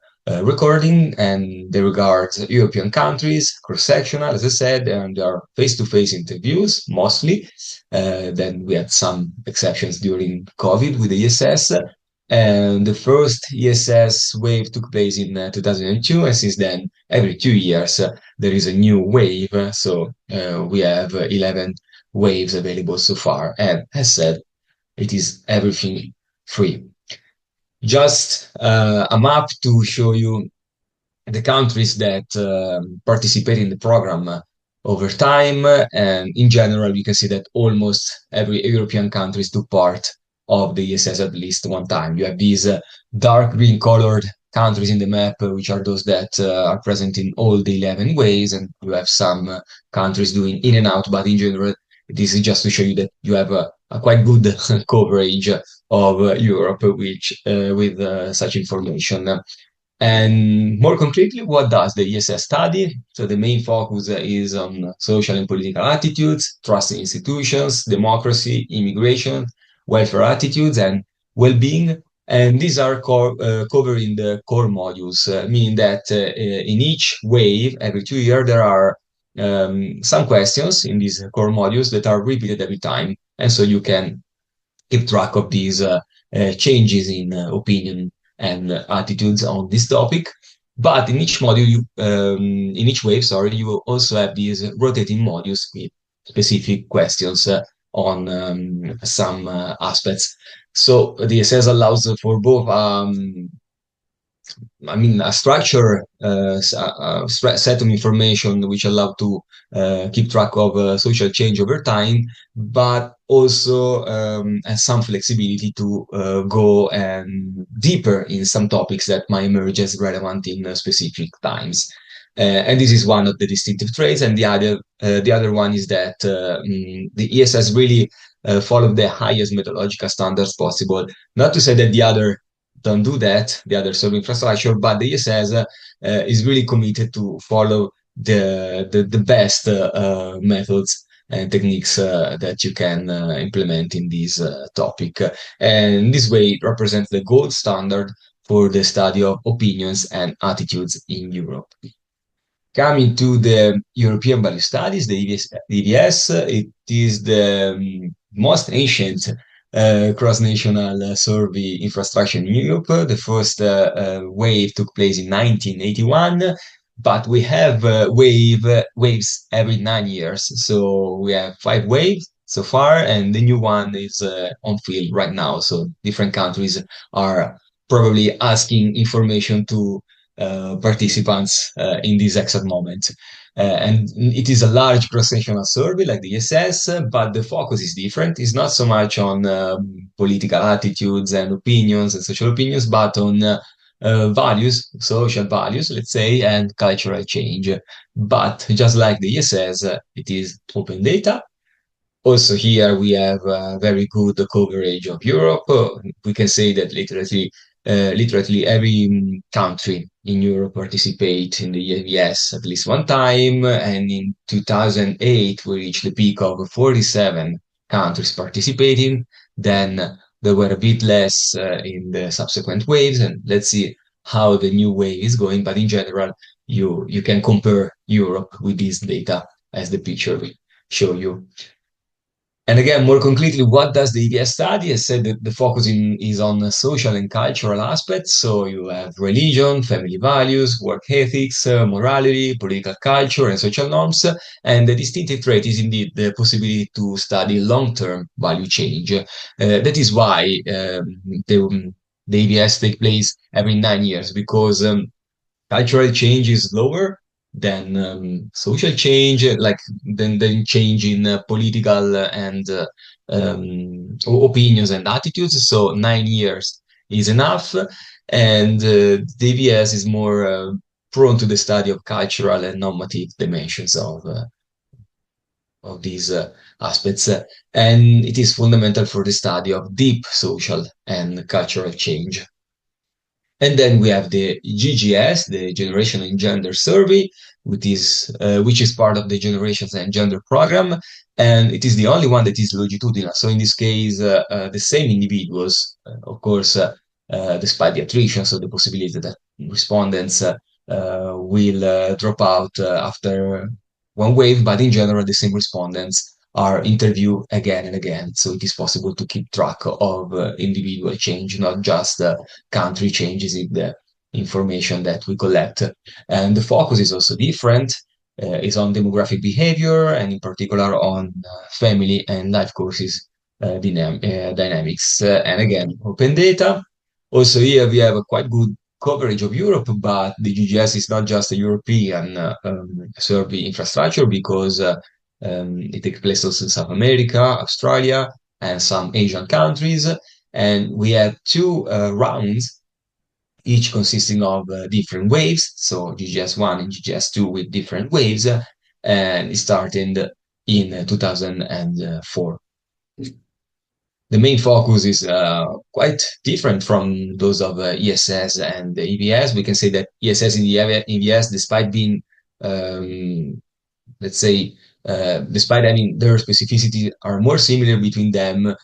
recording, and they regard European countries, cross-sectional, as I said, and there are face-to-face interviews mostly. Then we had some exceptions during COVID with the ESS. And the first ESS wave took place in 2002, and since then, every 2 years, there is a new wave. So we have 11 waves available so far. And as said, it is everything free. Just a map to show you the countries that participate in the program over time. And in general, you can see that almost every European country took part of the ESS at least one time. You have these dark green colored countries in the map, which are those that are present in all the 11 waves. And you have some countries doing in and out, but in general, this is just to show you that you have a quite good coverage of Europe, with such information. And more concretely, what does the ESS study? So the main focus is on social and political attitudes, trust in institutions, democracy, immigration, welfare attitudes, and well-being. And these are covered in the core modules, meaning that in each wave, every 2 years, there are some questions in these core modules that are repeated every time. And so you can keep track of these changes in opinion and attitudes on this topic. But in each module, in each wave, sorry, you will also have these rotating modules with specific questions on some aspects. So the ESS allows for both a structure, set of information which allow to keep track of social change over time, but also some flexibility to go deeper in some topics that might emerge as relevant in specific times. And this is one of the distinctive traits. And the other one is that the ESS really follow the highest methodological standards possible. Not to say that the other don't do that, the other server infrastructure, but the ESS is really committed to follow the best methods and techniques that you can implement in this topic. And this way it represents the gold standard for the study of opinions and attitudes in Europe. Coming to the European Value Studies, the EVS, it is the most ancient cross-national survey infrastructure in Europe. The first wave took place in 1981, but we have waves every 9 years. So we have 5 waves so far, and the new one is on field right now. So different countries are probably asking information to participants in this exact moment. And it is a large cross-sectional survey like the ESS, but the focus is different. It's not so much on political attitudes and opinions and social opinions, but on values, social values, let's say, and cultural change. But just like the ESS, it is open data. Also here we have very good coverage of Europe. We can say that literally every country in Europe participate in the EVS at least one time, and in 2008 we reached the peak of 47 countries participating. Then there were a bit less in the subsequent waves, and let's see how the new wave is going. But in general, you can compare Europe with this data as the picture will show you. And again, more concretely, what does the EVS study? I said that the focus is on social and cultural aspects. So you have religion, family values, work ethics, morality, political culture, and social norms. And the distinctive trait is indeed the possibility to study long-term value change. That is why the EVS take place every 9 years, because cultural change is lower than social change, than change in political and opinions and attitudes. So 9 years is enough, and the EVS is more prone to the study of cultural and normative dimensions of these aspects, and it is fundamental for the study of deep social and cultural change. And then we have the GGS, the Generation and Gender Survey, which is part of the Generations and Gender program, and it is the only one that is longitudinal. So in this case, the same individuals, of course, despite the attrition, so the possibility that respondents will drop out after one wave, but in general, the same respondents are interviewed again and again. So it is possible to keep track of individual change, not just country changes in the information that we collect. And the focus is also different. Is on demographic behavior, and in particular on family and life courses dynamics. And again, open data. Also here we have a quite good coverage of Europe, but the GGS is not just a European survey infrastructure, because it takes place also in South America, Australia, and some Asian countries. And we have 2 rounds, each consisting of different waves. So GGS1 and GGS2 with different waves, and it started in 2004. The main focus is quite different from those of ESS and the EVS. We can say that ESS and the EVS, despite being, let's say, despite having their specificity, are more similar between them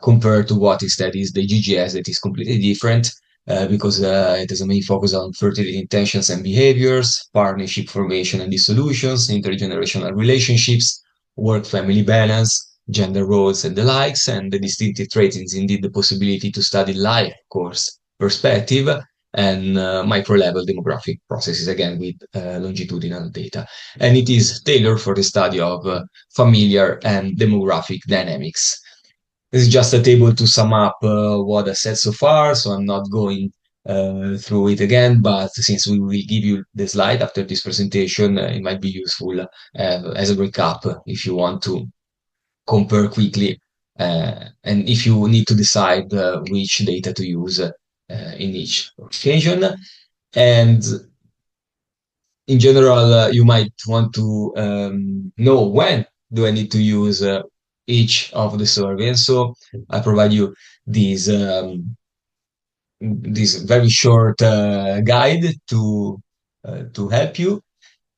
compared to what instead is the GGS, that is completely different, because it has a main focus on fertility intentions and behaviors, partnership formation and dissolutions, intergenerational relationships, work-family balance, gender roles and the likes. And the distinctive trait is indeed the possibility to study life course perspective, and micro-level demographic processes, again with longitudinal data. And it is tailored for the study of familiar and demographic dynamics. This is just a table to sum up what I said so far, so I'm not going through it again, but since we will give you the slide after this presentation, it might be useful as a recap if you want to compare quickly and if you need to decide which data to use in each occasion. And in general, you might want to know when do I need to use each of the survey. And so I provide you this very short guide to help you.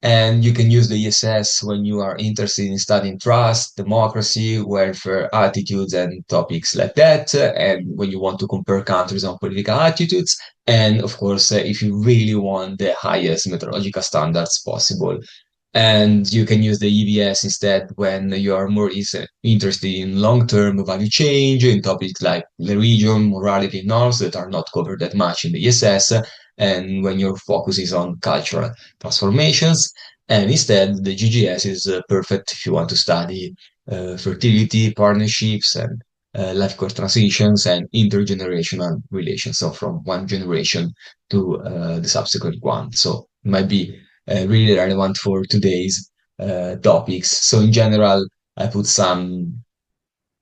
And you can use the ESS when you are interested in studying trust, democracy, welfare, attitudes, and topics like that. And when you want to compare countries on political attitudes. And of course, if you really want the highest methodological standards possible. And you can use the EVS instead when you are more interested in long-term value change, in topics like the region, morality, norms that are not covered that much in the ESS, and when your focus is on cultural transformations. And instead, the GGS is perfect if you want to study fertility, partnerships, and life course transitions and intergenerational relations, so from one generation to the subsequent one. So it might be really relevant for today's topics. So in general, I put some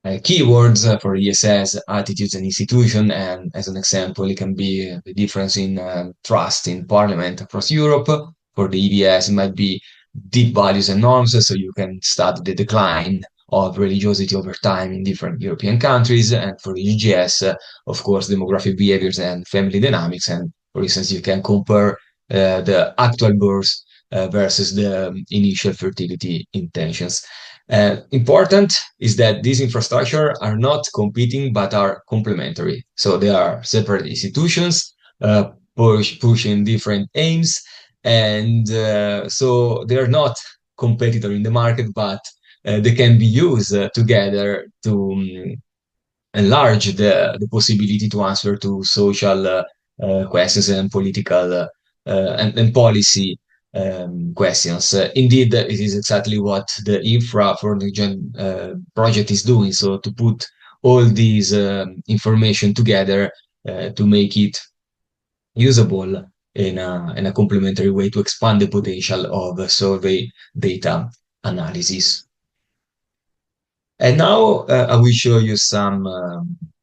keywords for ESS, attitudes and institution, and as an example, it can be the difference in trust in parliament across Europe. For the EVS, it might be deep values and norms, so you can study the decline of religiosity over time in different European countries. And for the GGS, of course, demographic behaviors and family dynamics. And for instance, you can compare the actual birth versus the initial fertility intentions. Important is that these infrastructures are not competing but are complementary. So they are separate institutions pushing different aims, and so they are not competitor in the market, but they can be used together to enlarge the possibility to answer to social questions and political and policy questions. Indeed, it is exactly what the Infra for the Gen project is doing. So to put all these information together to make it usable in a complementary way to expand the potential of survey data analysis. And now I will show you some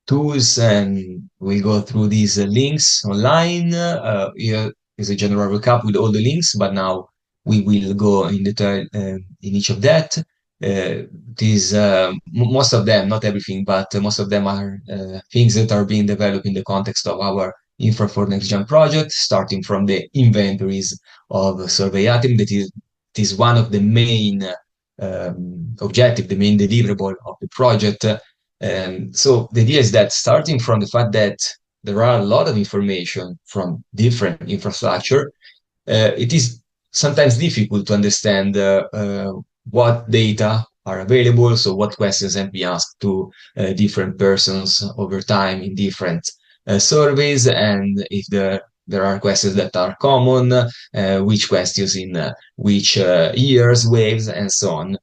tools, and we go through these links online. Here is a general recap with all the links, but now we will go in detail in each of that. Most of them, not everything, but most of them are things that are being developed in the context of our Infra for Next Gen project, starting from the inventories of survey items. That is one of the main objective, the main deliverable of the project. So the idea is that starting from the fact that there are a lot of information from different infrastructure, it is sometimes difficult to understand what data are available, so what questions have been asked to different persons over time in different surveys, and if there are questions that are common, which questions in which years, waves, and so on.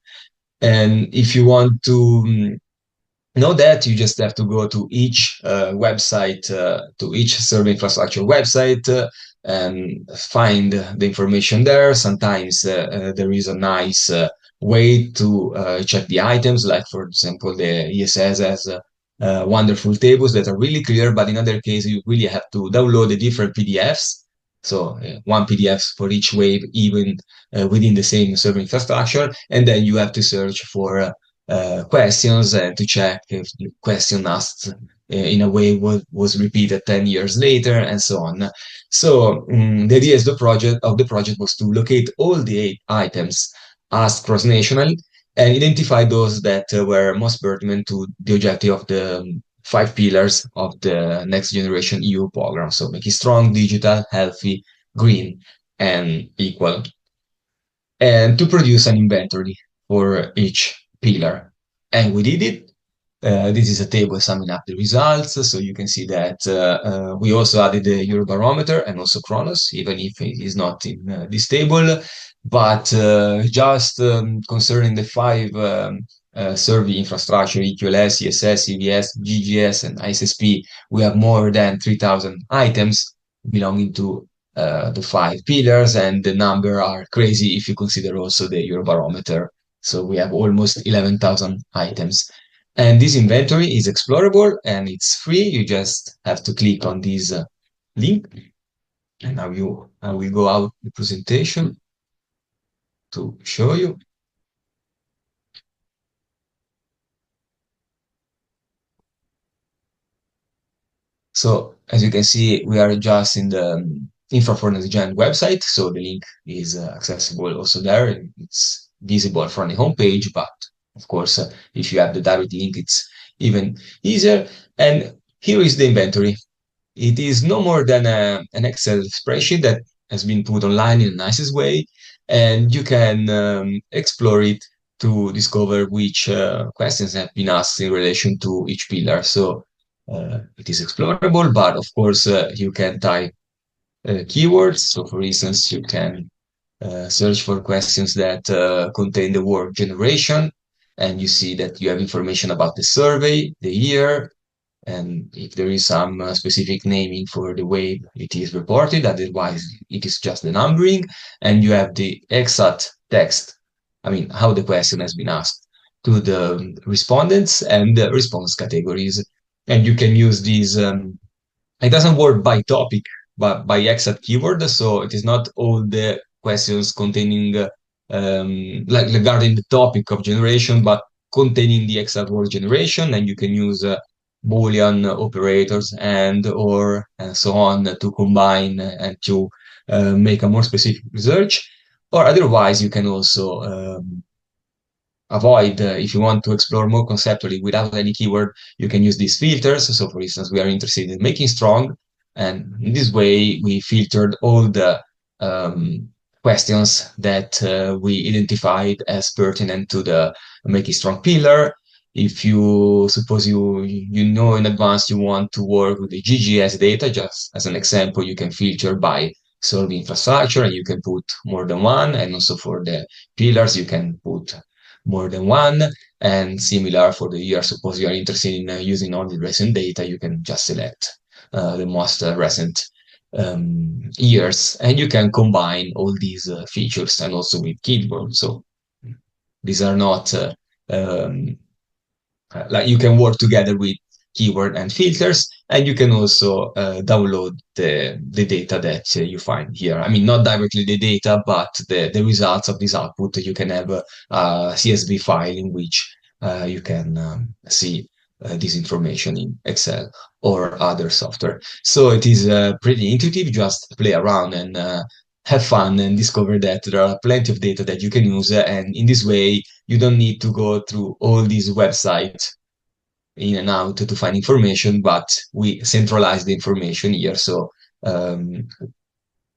And if you want to know that, you just have to go to each website, to each survey infrastructure website, and find the information there. Sometimes there is a nice way to check the items, like for example, the ESS has wonderful tables that are really clear, but in other cases, you really have to download the different PDFs. So one PDF for each wave, even within the same server infrastructure. And then you have to search for questions and to check if the question asked in a way was repeated 10 years later, and so on. So the idea is the project was to locate all the 8 items asked cross-nationally and identify those that were most pertinent to the objective of the 5 pillars of the Next Generation EU program. So make it strong, digital, healthy, green, and equal. And to produce an inventory for each pillar. And we did it. This is a table summing up the results. So you can see that we also added the Eurobarometer and also Kronos, even if it is not in this table. But just concerning the 5 survey infrastructure, EQLS, ESS, EVS, GGS, and ISSP, we have more than 3,000 items belonging to the 5 pillars, and the number are crazy if you consider also the Eurobarometer. So we have almost 11,000 items. And this inventory is explorable and it's free. You just have to click on this link. And now I will go out the presentation to show you. So as you can see, we are just in the Infra for Next Gen website. So the link is accessible also there. It's visible from the homepage, but of course, if you have the direct link, it's even easier. And here is the inventory. It is no more than an Excel spreadsheet that has been put online in the nicest way, and you can explore it to discover which questions have been asked in relation to each pillar. So it is explorable, but of course you can type keywords. So for instance, you can search for questions that contain the word generation, and you see that you have information about the survey, the year, and if there is some specific naming for the way it is reported, otherwise it is just the numbering, and you have the exact text, I mean, how the question has been asked to the respondents and the response categories. And you can use these, it doesn't work by topic, but by exact keyword. So it is not all the questions containing, like regarding the topic of generation, but containing the exact word generation, and you can use Boolean operators and so on to combine and to make a more specific research. Or otherwise, you can also avoid, if you want to explore more conceptually without any keyword, you can use these filters. So for instance, we are interested in making strong, and in this way, we filtered all the questions that we identified as pertinent to the making strong pillar. If you suppose you know in advance you want to work with the GGS data, just as an example, you can filter by survey infrastructure, and you can put more than one. And also for the pillars, you can put more than one. And similar for the year, suppose you are interested in using only recent data, you can just select the most recent years, and you can combine all these features and also with keyboard. So these are not like you can work together with keyword and filters, and you can also download the data that you find here. I mean, not directly the data, but the results of this output. You can have a CSV file in which you can see this information in Excel or other software. So it is pretty intuitive. Just play around and have fun and discover that there are plenty of data that you can use. And in this way, you don't need to go through all these websites in and out to find information, but we centralize the information here. So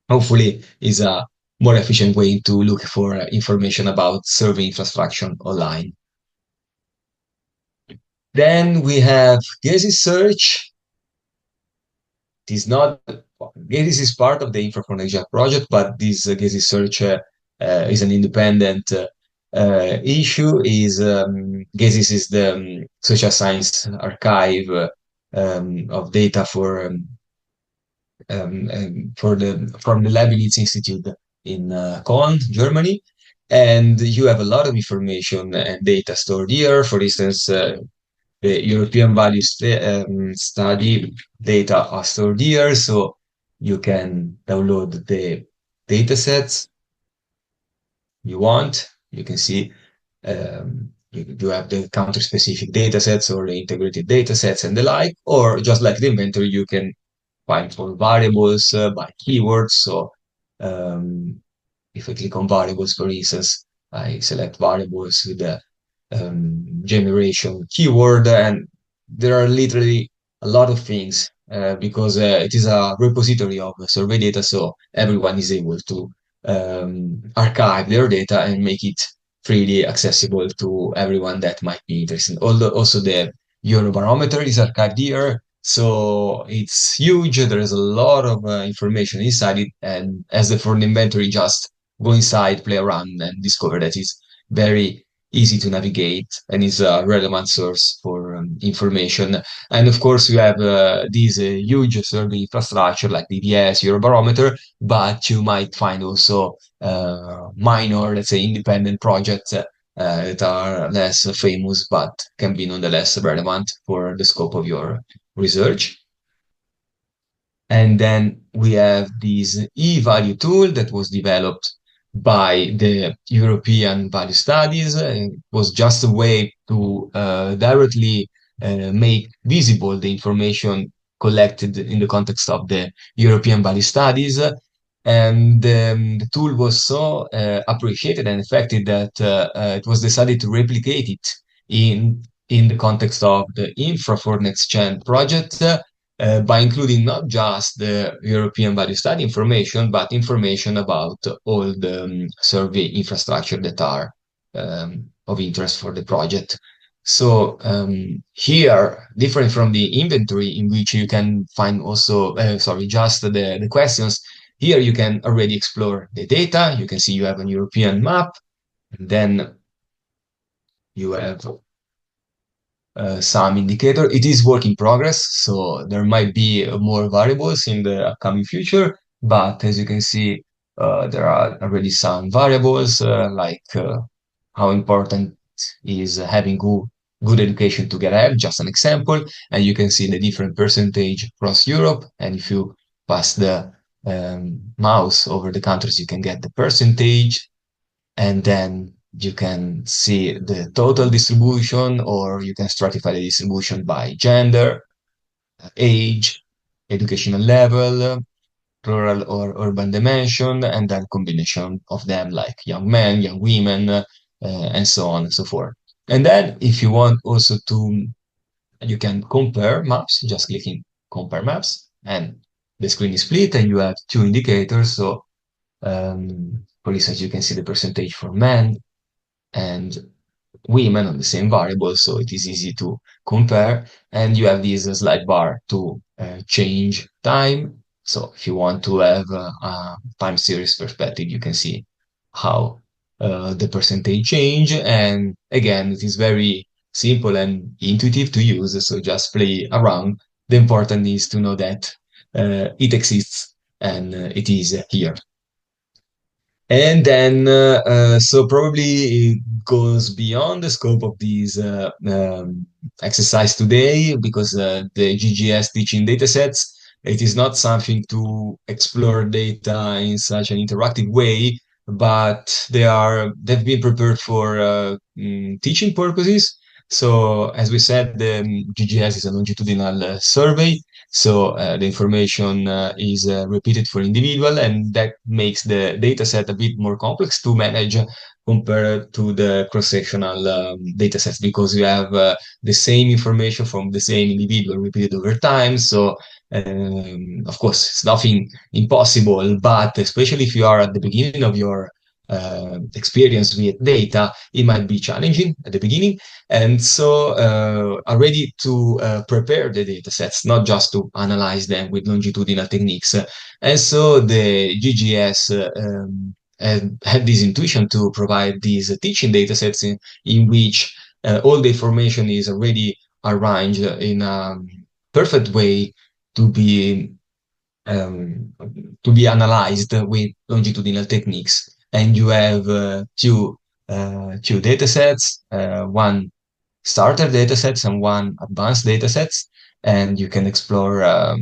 hopefully is a more efficient way to look for information about survey infrastructure online. Then we have Gesis Search. It is not, Gesis is part of the Infra for Next Gen project, but this Gesis Search is an independent issue. Gesis is the social science archive of data from the Leibniz Institute in Bonn, Germany. And you have a lot of information and data stored here. For instance, the European value study data are stored here, so you can download the data sets you want. You can see you have the country-specific data sets or the integrated data sets and the like, or just like the inventory, you can find for variables by keywords. So if I click on variables, for instance, I select variables with the generation keyword, and there are literally a lot of things because it is a repository of survey data, so everyone is able to archive their data and make it freely accessible to everyone that might be interested. Also, the Eurobarometer is archived here. So it's huge. There is a lot of information inside it. And as for the inventory, just go inside, play around, and discover that it's very easy to navigate and is a relevant source for information. And of course, we have this huge survey infrastructure like DBS, Eurobarometer, but you might find also minor, let's say, independent projects that are less famous, but can be nonetheless relevant for the scope of your research. And then we have this e-value tool that was developed by the European Value Studies. It was just a way to directly make visible the information collected in the context of the European Value Studies. And the tool was so appreciated and effective that it was decided to replicate it in the context of the Infra for Next Gen project, by including not just the European Value Study information, but information about all the survey infrastructure that are of interest for the project. So here, different from the inventory in which you can find also, just the questions, here you can already explore the data. You can see you have a European map, and then you have some indicator. It is work in progress, so there might be more variables in the upcoming future, but as you can see, there are already some variables like how important is having good education to get ahead, just an example, and you can see the different percentage across Europe, and if you pass the mouse over the countries, you can get the percentage, and then you can see the total distribution, or you can stratify the distribution by gender, age, educational level, rural or urban dimension, and then combination of them like young men, young women, and so on and so forth. And then if you want also to, you can compare maps, just clicking compare maps, and the screen is split and you have two indicators. So for instance, you can see the percentage for men and women on the same variable, so it is easy to compare. And you have this slide bar to change time. So if you want to have a time series perspective, you can see how the percentage change. And again, it is very simple and intuitive to use, so just play around. The important is to know that it exists and it is here. And then, so probably it goes beyond the scope of this exercise today, because the GGS teaching datasets, it is not something to explore data in such an interactive way, but they've been prepared for teaching purposes. So as we said, the GGS is a longitudinal survey. So the information is repeated for individual, and that makes the data set a bit more complex to manage compared to the cross-sectional data sets, because you have the same information from the same individual repeated over time. So of course, it's nothing impossible, but especially if you are at the beginning of your experience with data, it might be challenging at the beginning. And so are ready to prepare the data sets, not just to analyze them with longitudinal techniques. And so the GGS had this intuition to provide these teaching data sets in which all the information is already arranged in a perfect way to be analyzed with longitudinal techniques. And you have two data sets, one starter data sets and one advanced data sets, and you can explore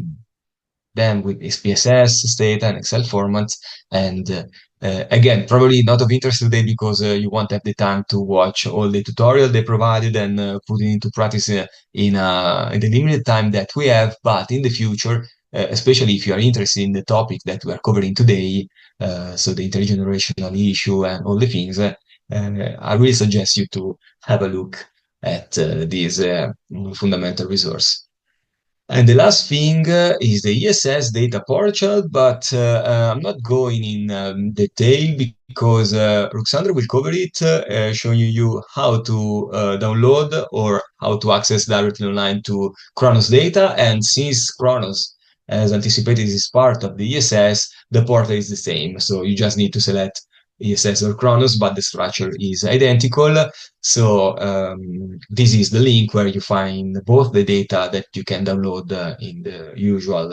them with SPSS, data, and Excel formats. And again, probably not of interest today because you won't have the time to watch all the tutorial they provided and put it into practice in the limited time that we have. But in the future, especially if you are interested in the topic that we are covering today, so the intergenerational issue and all the things, I really suggest you to have a look at this fundamental resource. And the last thing is the ESS data portal, but I'm not going in detail because Ruxandra will cover it, showing you how to download or how to access directly online to Kronos data. And since Kronos, as anticipated, is part of the ESS, the portal is the same. So you just need to select ESS or Kronos, but the structure is identical. So this is the link where you find both the data that you can download in the usual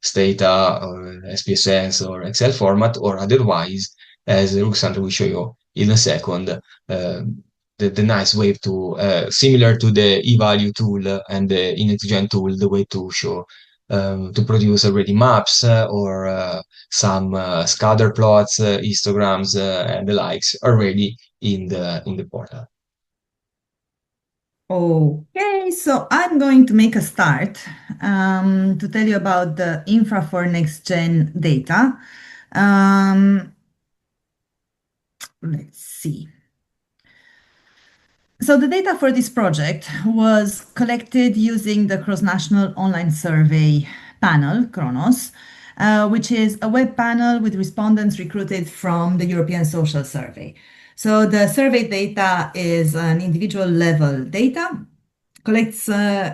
Stata or SPSS or Excel format, or otherwise, as Ruxandra will show you in a second, the nice way to, similar to the eValue tool and the InexGen tool, the way to show, to produce already maps or some scatter plots, histograms, and the likes already in the portal. Okay, so I'm going to make a start to tell you about the infra for next gen data. Let's see. So the data for this project was collected using the cross-national online survey panel, Kronos, which is a web panel with respondents recruited from the European Social Survey. So the survey data is an individual level data, collects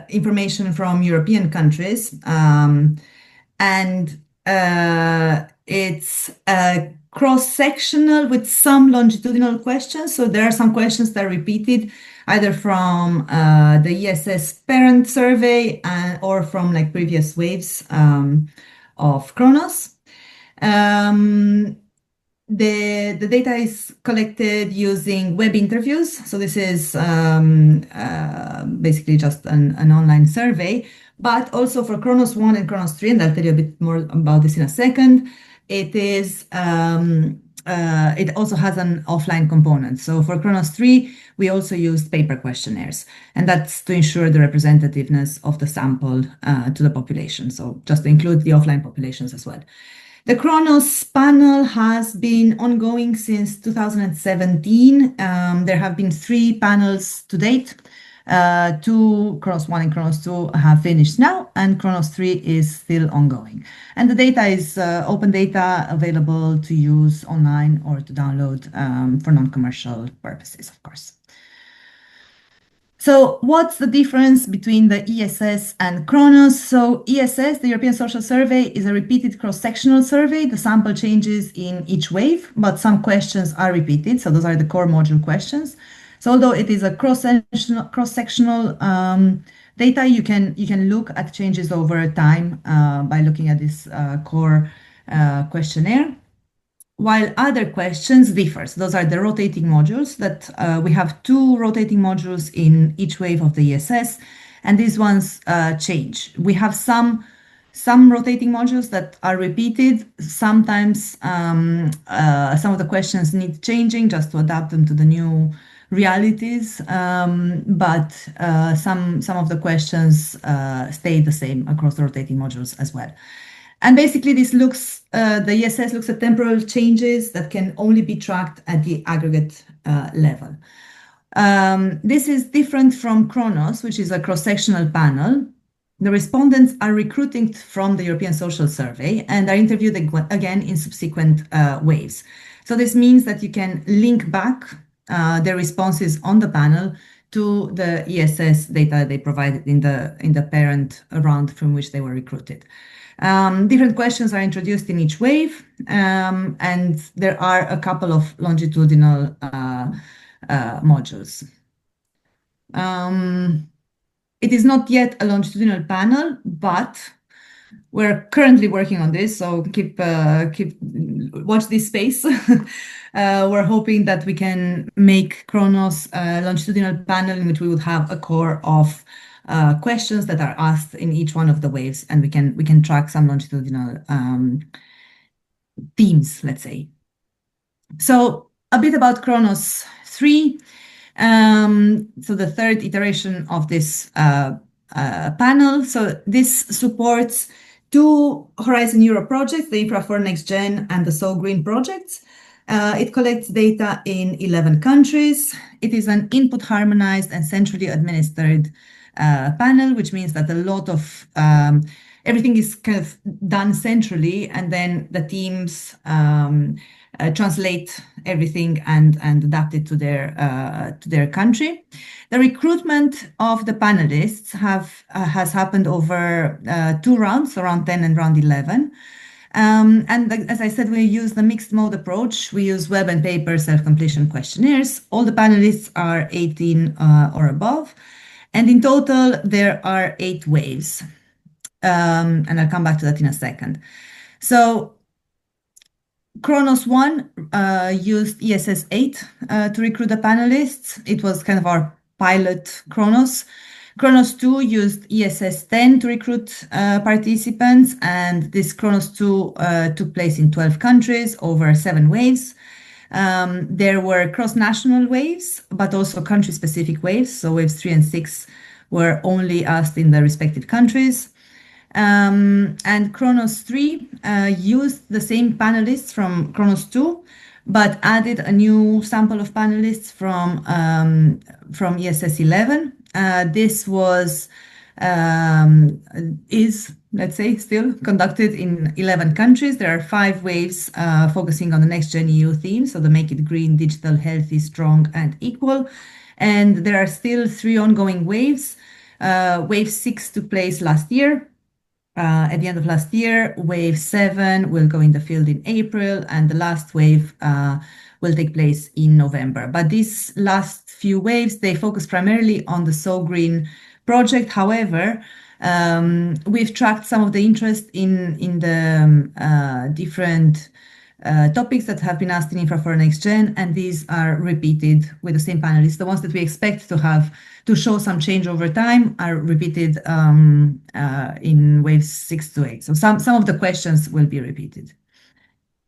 information from European countries, and it's cross-sectional with some longitudinal questions. So there are some questions that are repeated either from the ESS parent survey or from like previous waves of Kronos. The data is collected using web interviews. So this is basically just an online survey, but also for Kronos 1 and Kronos 3, and I'll tell you a bit more about this in a second. It is it also has an offline component. So for Kronos 3, we also used paper questionnaires, and that's to ensure the representativeness of the sample to the population. So just to include the offline populations as well. The Kronos panel has been ongoing since 2017. There have been 3 panels to date. 2, Kronos 1 and Kronos 2, have finished now, and Kronos 3 is still ongoing. And the data is open data available to use online or to download for non-commercial purposes, of course. So what's the difference between the ESS and Kronos? So ESS, the European Social Survey, is a repeated cross-sectional survey. The sample changes in each wave, but some questions are repeated. So those are the core module questions. So although it is a cross-sectional data, you can look at changes over time by looking at this core questionnaire. While other questions differ. So those are the rotating modules that we have 2 rotating modules in each wave of the ESS, and these ones change. We have some rotating modules that are repeated. Sometimes some of the questions need changing just to adapt them to the new realities, but some of the questions stay the same across the rotating modules as well. And basically this looks, the ESS looks at temporal changes that can only be tracked at the aggregate level. This is different from Kronos, which is a cross-sectional panel. The respondents are recruited from the European Social Survey and are interviewed again in subsequent waves. So this means that you can link back their responses on the panel to the ESS data they provided in the parent round from which they were recruited. Different questions are introduced in each wave, and there are a couple of longitudinal modules. It is not yet a longitudinal panel, but we're currently working on this, so watch this space. We're hoping that we can make Kronos a longitudinal panel in which we would have a core of questions that are asked in each one of the waves, and we can track some longitudinal themes, let's say. So a bit about Kronos 3. So the third iteration of this panel. So this supports 2 Horizon Europe projects, the Infra for Next Gen and the So Green projects. It collects data in 11 countries. It is an input harmonized and centrally administered panel, which means that a lot of everything is kind of done centrally, and then the teams translate everything and adapt it to their country. The recruitment of the panelists has happened over 2 rounds, so round 10 and round 11. As I said, we use the mixed mode approach. We use web and paper self-completion questionnaires. All the panelists are 18 or above. And in total, there are 8 waves. And I'll come back to that in a second. So Kronos 1 used ESS 8 to recruit the panelists. It was kind of our pilot Kronos. Kronos 2 used ESS 10 to recruit participants, and this Kronos 2 took place in 12 countries over 7 waves. There were cross-national waves, but also country-specific waves. So waves 3 and 6 were only asked in the respective countries. And Kronos 3 used the same panelists from Kronos 2, but added a new sample of panelists from ESS 11. This is, let's say, still conducted in 11 countries. There are 5 waves focusing on the Next Gen EU theme, so the Make It Green, Digital, Healthy, Strong, and Equal. And there are still 3 ongoing waves. Wave 6 took place last year. At the end of last year, wave 7 will go in the field in April, and the last wave will take place in November. But these last few waves, they focus primarily on the So Green project. However, we've tracked some of the interest in the different topics that have been asked in Infra for Next Gen, and these are repeated with the same panelists. The ones that we expect to show some change over time are repeated in waves 6 to 8. So some of the questions will be repeated.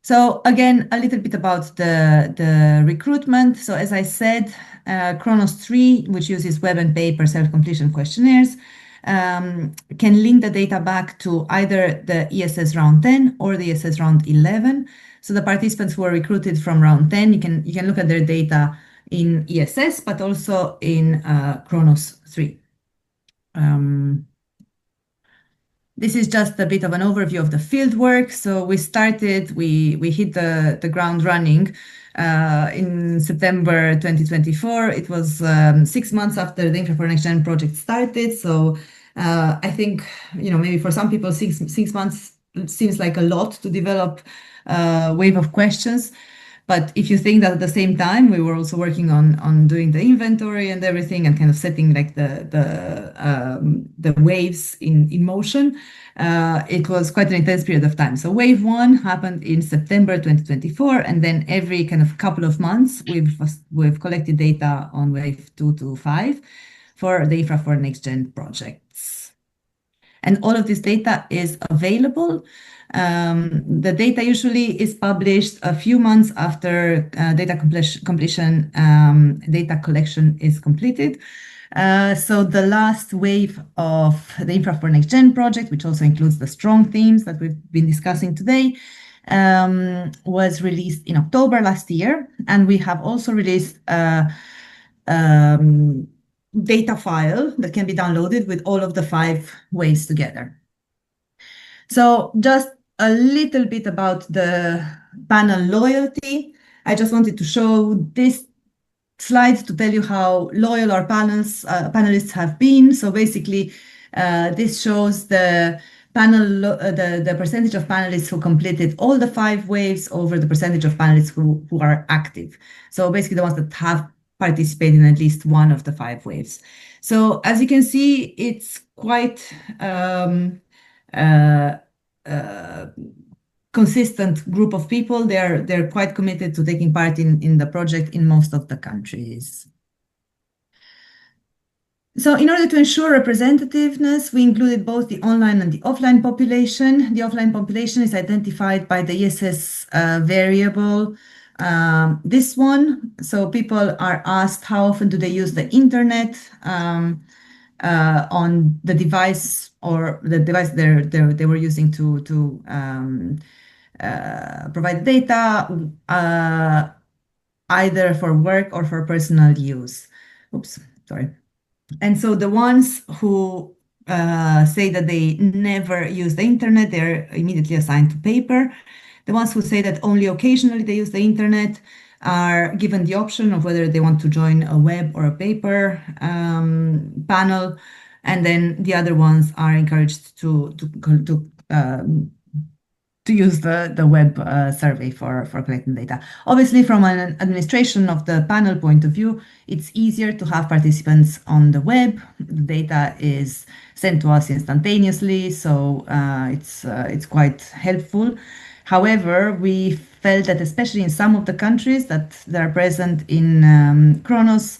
So again, a little bit about the recruitment. So as I said, Kronos 3, which uses web and paper self-completion questionnaires, can link the data back to either the ESS round 10 or the ESS round 11. So the participants who are recruited from round 10, you can look at their data in ESS, but also in Kronos 3. This is just a bit of an overview of the fieldwork. So we hit the ground running in September 2024. It was 6 months after the Infra for Next Gen project started. So I think, maybe for some people, six months seems like a lot to develop a wave of questions. But if you think that at the same time we were also working on doing the inventory and everything and kind of setting like the waves in motion, it was quite an intense period of time. So wave 1 happened in September 2024, and then every kind of couple of months we've collected data on wave 2 to 5 for the Infra for Next Gen projects. And all of this data is available. The data usually is published a few months after data collection is completed. So the last wave of the Infra for Next Gen project, which also includes the strong themes that we've been discussing today, was released in October last year. And we have also released a data file that can be downloaded with all of the 5 waves together. So just a little bit about the panel loyalty. I just wanted to show this slide to tell you how loyal our panelists have been. So basically, this shows the the percentage of panelists who completed all the 5 waves over the percentage of panelists who are active. So basically the ones that have participated in at least one of the 5 waves. So as you can see, it's quite consistent group of people. They're quite committed to taking part in the project in most of the countries. So in order to ensure representativeness, we included both the online and the offline population. The offline population is identified by the ESS variable, this one. So people are asked how often do they use the internet on the device or the device they were using to provide data, either for work or for personal use. Oops, sorry. And so the ones who say that they never use the internet, they're immediately assigned to paper. The ones who say that only occasionally they use the internet are given the option of whether they want to join a web or a paper panel. And then the other ones are encouraged to use the web survey for collecting data. Obviously, from an administration of the panel point of view, it's easier to have participants on the web. The data is sent to us instantaneously, so it's quite helpful. However, we felt that especially in some of the countries that are present in Kronos,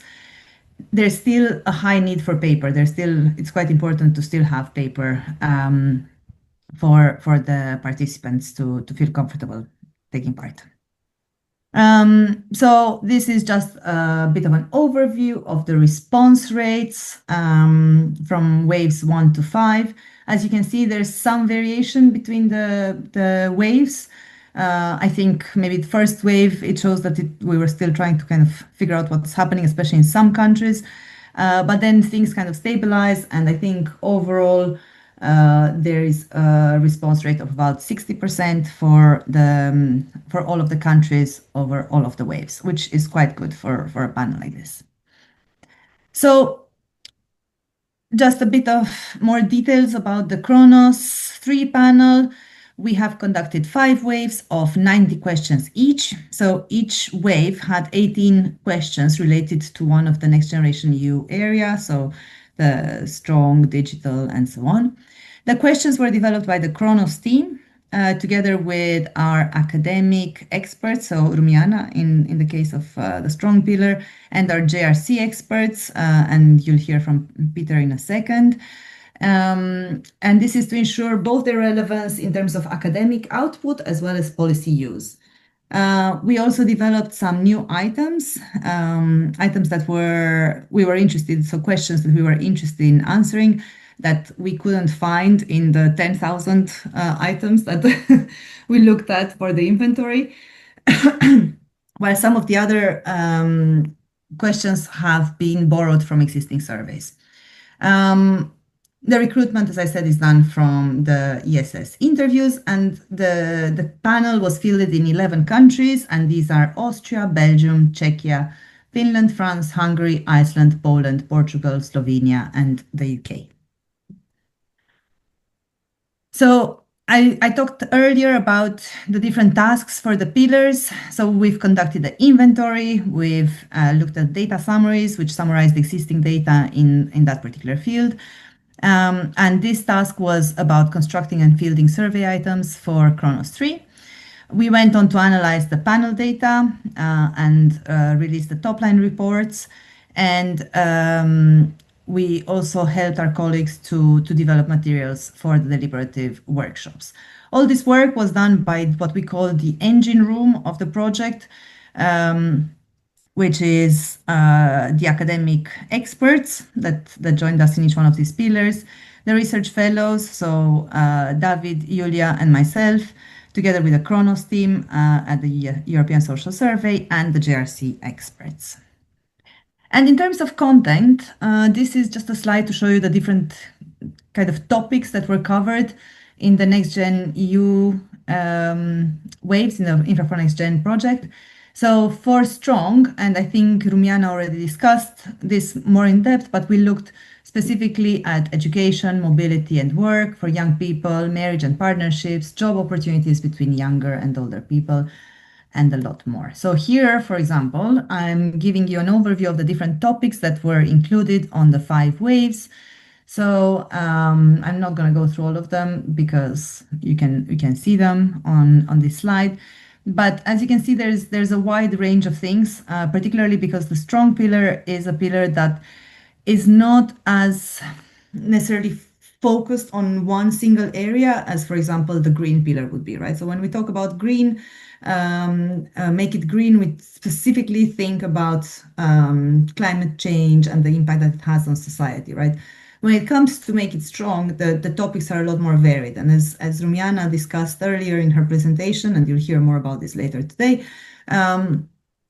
there's still a high need for paper. It's quite important to still have paper for the participants to feel comfortable taking part. So this is just a bit of an overview of the response rates from waves 1 to 5. As you can see, there's some variation between the waves. I think maybe the first wave, it shows that we were still trying to kind of figure out what's happening, especially in some countries. But then things kind of stabilize, and I think overall there is a response rate of about 60% for all of the countries over all of the waves, which is quite good for a panel like this. So just a bit of more details about the Kronos 3 panel. We have conducted 5 waves of 90 questions each. So each wave had 18 questions related to one of the Next Generation EU area, so the strong, digital, and so on. The questions were developed by the Kronos team together with our academic experts, so Rumiana in the case of the strong pillar, and our JRC experts, and you'll hear from Peter in a second. And this is to ensure both their relevance in terms of academic output as well as policy use. We also developed some new items that we were interested, so questions that we were interested in answering that we couldn't find in the 10,000 items that we looked at for the inventory, while some of the other questions have been borrowed from existing surveys. The recruitment, as I said, is done from the ESS interviews, and the panel was fielded in 11 countries, and these are Austria, Belgium, Czechia, Finland, France, Hungary, Iceland, Poland, Portugal, Slovenia, and the UK. So I talked earlier about the different tasks for the pillars. So we've conducted the inventory, we've looked at data summaries, which summarize the existing data in that particular field. And this task was about constructing and fielding survey items for Kronos 3. We went on to analyze the panel data and release the top-line reports. And we also helped our colleagues to develop materials for the deliberative workshops. All this work was done by what we call the engine room of the project, which is the academic experts that joined us in each one of these pillars, the research fellows, so David, Julia, and myself, together with the Kronos team at the European Social Survey, and the JRC experts. And in terms of content, this is just a slide to show you the different kind of topics that were covered in the Next Gen EU waves in the Infra for Next Gen project. So for strong, and I think Rumiana already discussed this more in depth, but we looked specifically at education, mobility and work for young people, marriage and partnerships, job opportunities between younger and older people, and a lot more. So here, for example, I'm giving you an overview of the different topics that were included on the 5 waves. So I'm not going to go through all of them because you can see them on this slide. But as you can see, there's a wide range of things, particularly because the strong pillar is a pillar that is not as necessarily focused on one single area as, for example, the green pillar would be, right? So when we talk about green, make it green, we specifically think about climate change and the impact that it has on society, right? When it comes to make it strong, the topics are a lot more varied. And as Rumiana discussed earlier in her presentation, and you'll hear more about this later today,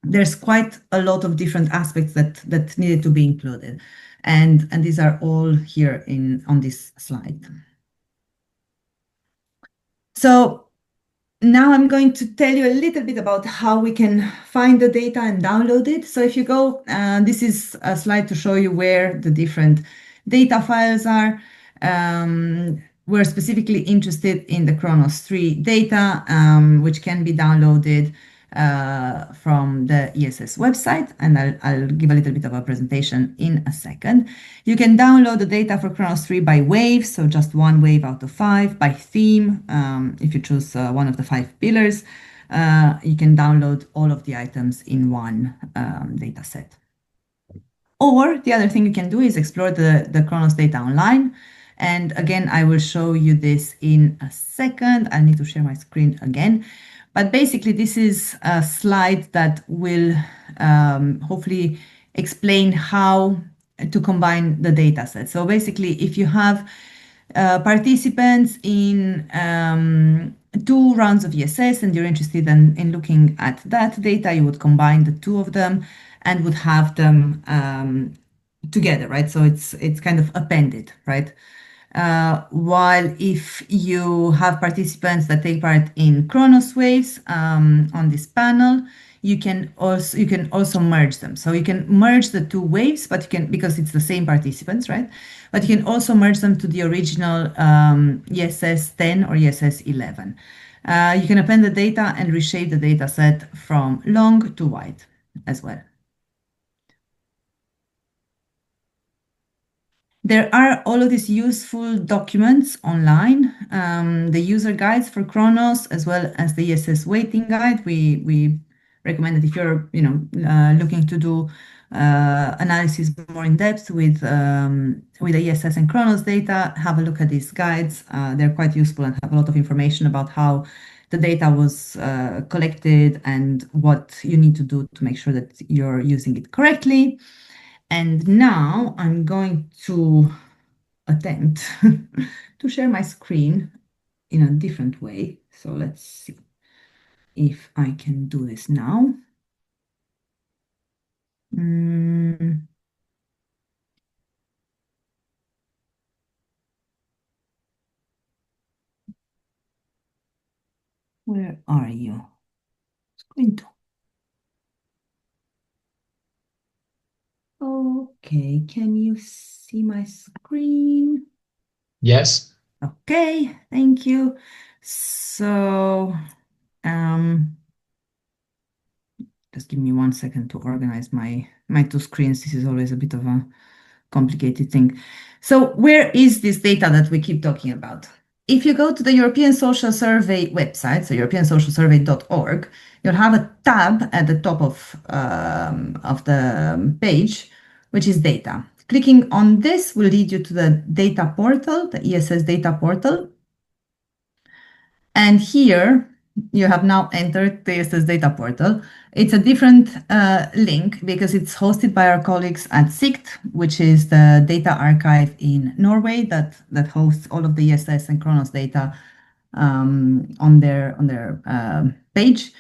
there's quite a lot of different aspects that needed to be included. And these are all here on this slide. So now I'm going to tell you a little bit about how we can find the data and download it. So if you go, this is a slide to show you where the different data files are. We're specifically interested in the Kronos 3 data, which can be downloaded from the ESS website, and I'll give a little bit of a presentation in a second. You can download the data for Kronos 3 by wave, so just one wave out of 5, by theme, if you choose one of the 5 pillars. You can download all of the items in one data set. Or the other thing you can do is explore the Kronos data online. And again, I will show you this in a second. I need to share my screen again. But basically, this is a slide that will hopefully explain how to combine the data set. So basically, if you have participants in 2 rounds of ESS and you're interested in looking at that data, you would combine the 2 of them and would have them together, right? So it's kind of appended, right? While if you have participants that take part in Kronos waves on this panel, you can also merge them. So you can merge the 2 waves, but you can, because it's the same participants, right? But you can also merge them to the original ESS 10 or ESS 11. You can append the data and reshape the data set from long to wide as well. There are all of these useful documents online, the user guides for Kronos, as well as the ESS weighting guide. We recommend that if you're looking to do analysis more in depth with the ESS and Kronos data, have a look at these guides. They're quite useful and have a lot of information about how the data was collected and what you need to do to make sure that you're using it correctly. And now I'm going to attempt to share my screen in a different way. So let's see if I can do this now. Where are you? Screen 2. Okay, can you see my screen? Yes. Okay, thank you. So, just give me 1 second to organize my 2 screens. This is always a bit of a complicated thing. So where is this data that we keep talking about? If you go to the European Social Survey website, so europeansocialsurvey.org, you'll have a tab at the top of the page, which is data. Clicking on this will lead you to the data portal, the ESS data portal. And here you have now entered the ESS data portal. It's a different link because it's hosted by our colleagues at SIGT, which is the data archive in Norway that hosts all of the ESS and Kronos data on their page.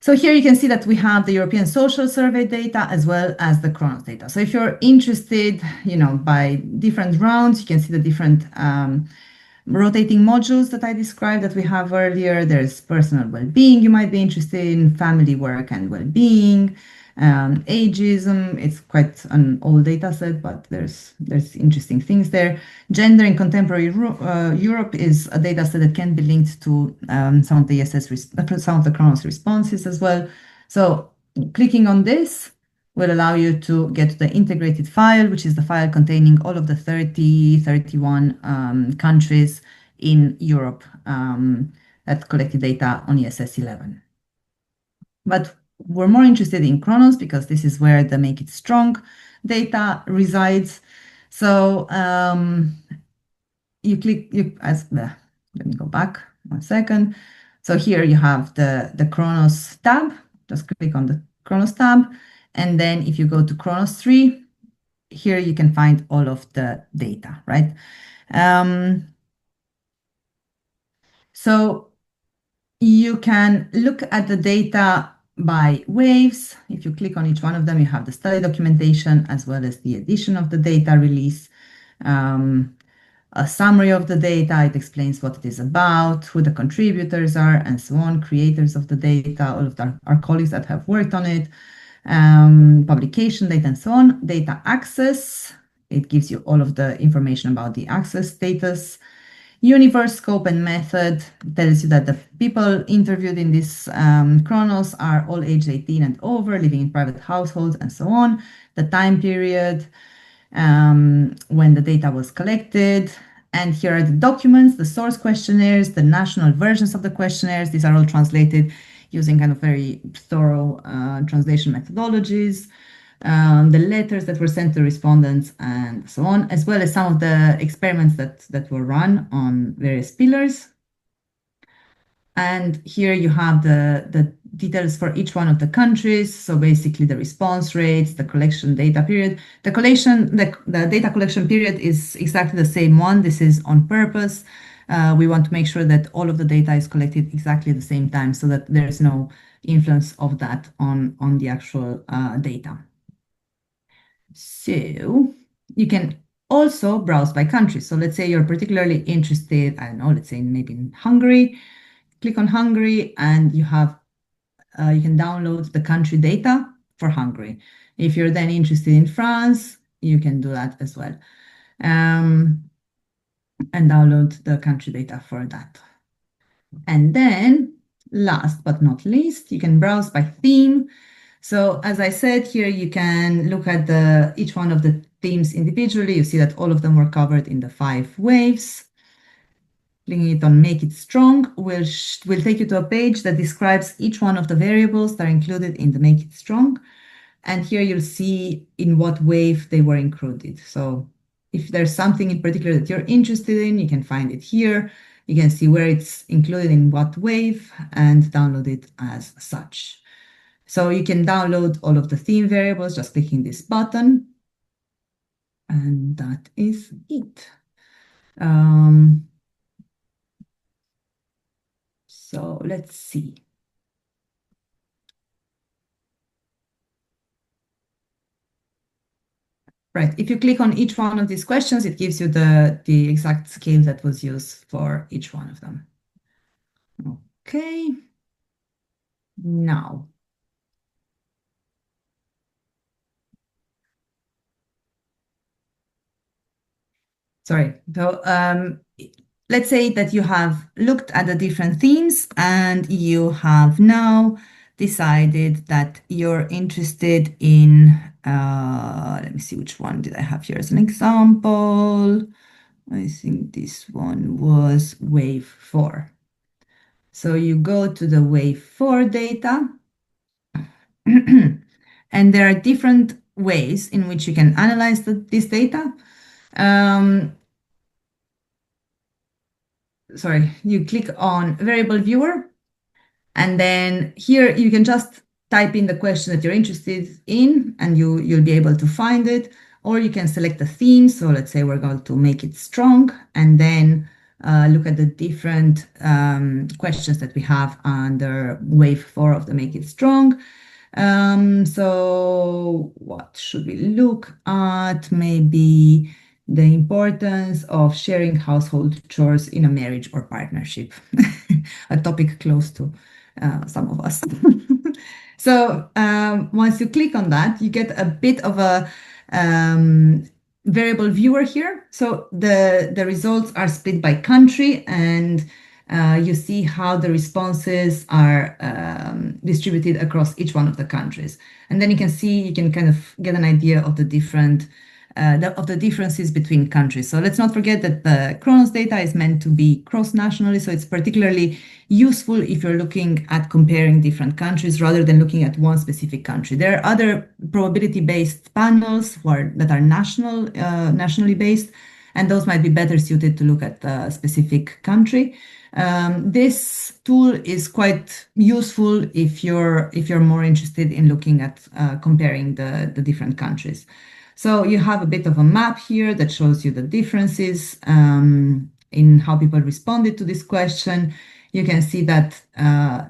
So here you can see that we have the European Social Survey data as well as the Kronos data. So if you're interested, by different rounds, you can see the different rotating modules that I described that we have earlier. There's personal well-being. You might be interested in family, work, and well-being. Ageism, it's quite an old data set, but there's interesting things there. Gender in contemporary Europe is a data set that can be linked to some of the Kronos responses as well. So clicking on this will allow you to get to the integrated file, which is the file containing all of the 31 countries in Europe that collected data on ESS 11. But we're more interested in Kronos because this is where the Make It Strong data resides. So let me go back 1 second. So here you have the Kronos tab. Just click on the Kronos tab. And then if you go to Kronos 3, here you can find all of the data, right? So you can look at the data by waves. If you click on each one of them, you have the study documentation as well as the edition of the data release, a summary of the data. It explains what it is about, who the contributors are, and so on, creators of the data, all of our colleagues that have worked on it, publication date, and so on. Data access, it gives you all of the information about the access status. Universe, scope, and method tells you that the people interviewed in this chronos are all aged 18 and over, living in private households, and so on. The time period, when the data was collected. And here are the documents, the source questionnaires, the national versions of the questionnaires. These are all translated using kind of very thorough translation methodologies. The letters that were sent to respondents and so on, as well as some of the experiments that were run on various pillars. And here you have the details for each one of the countries. So basically the response rates, the collection data period. The data collection period is exactly the same one. This is on purpose. We want to make sure that all of the data is collected exactly at the same time so that there's no influence of that on the actual data. So you can also browse by country. So let's say you're particularly interested, I don't know, let's say maybe in Hungary. Click on Hungary and you can download the country data for Hungary. If you're then interested in France, you can do that as well. And download the country data for that. And then last but not least, you can browse by theme. So as I said, here you can look at each one of the themes individually. You see that all of them were covered in the 5 waves. Clicking it on Make It Strong will take you to a page that describes each one of the variables that are included in the Make It Strong. And here you'll see in what wave they were included. So if there's something in particular that you're interested in, you can find it here. You can see where it's included in what wave and download it as such. So you can download all of the theme variables just clicking this button. And that is it. So let's see. Right, if you click on each one of these questions, it gives you the exact scale that was used for each one of them. Okay, now. Sorry, so let's say that you have looked at the different themes and you have now decided that you're interested in, let me see, which one did I have here as an example? I think this one was wave 4. So you go to the wave 4 data and there are different ways in which you can analyze this data. Sorry, you click on variable viewer, and then here you can just type in the question that you're interested in, and you'll be able to find it, or you can select a theme. So let's say we're going to make it strong, and then look at the different questions that we have under wave 4 of the Make It Strong. So what should we look at? Maybe the importance of sharing household chores in a marriage or partnership, a topic close to some of us. So once you click on that, you get a bit of a variable viewer here. So the results are split by country, and you see how the responses are distributed across each one of the countries. And then you can kind of get an idea of the differences between countries. So let's not forget that the Chronos data is meant to be cross-nationally, so it's particularly useful if you're looking at comparing different countries rather than looking at one specific country. There are other probability-based panels that are nationally based, and those might be better suited to look at a specific country. This tool is quite useful if you're more interested in looking at comparing the different countries. So you have a bit of a map here that shows you the differences in how people responded to this question. you can see that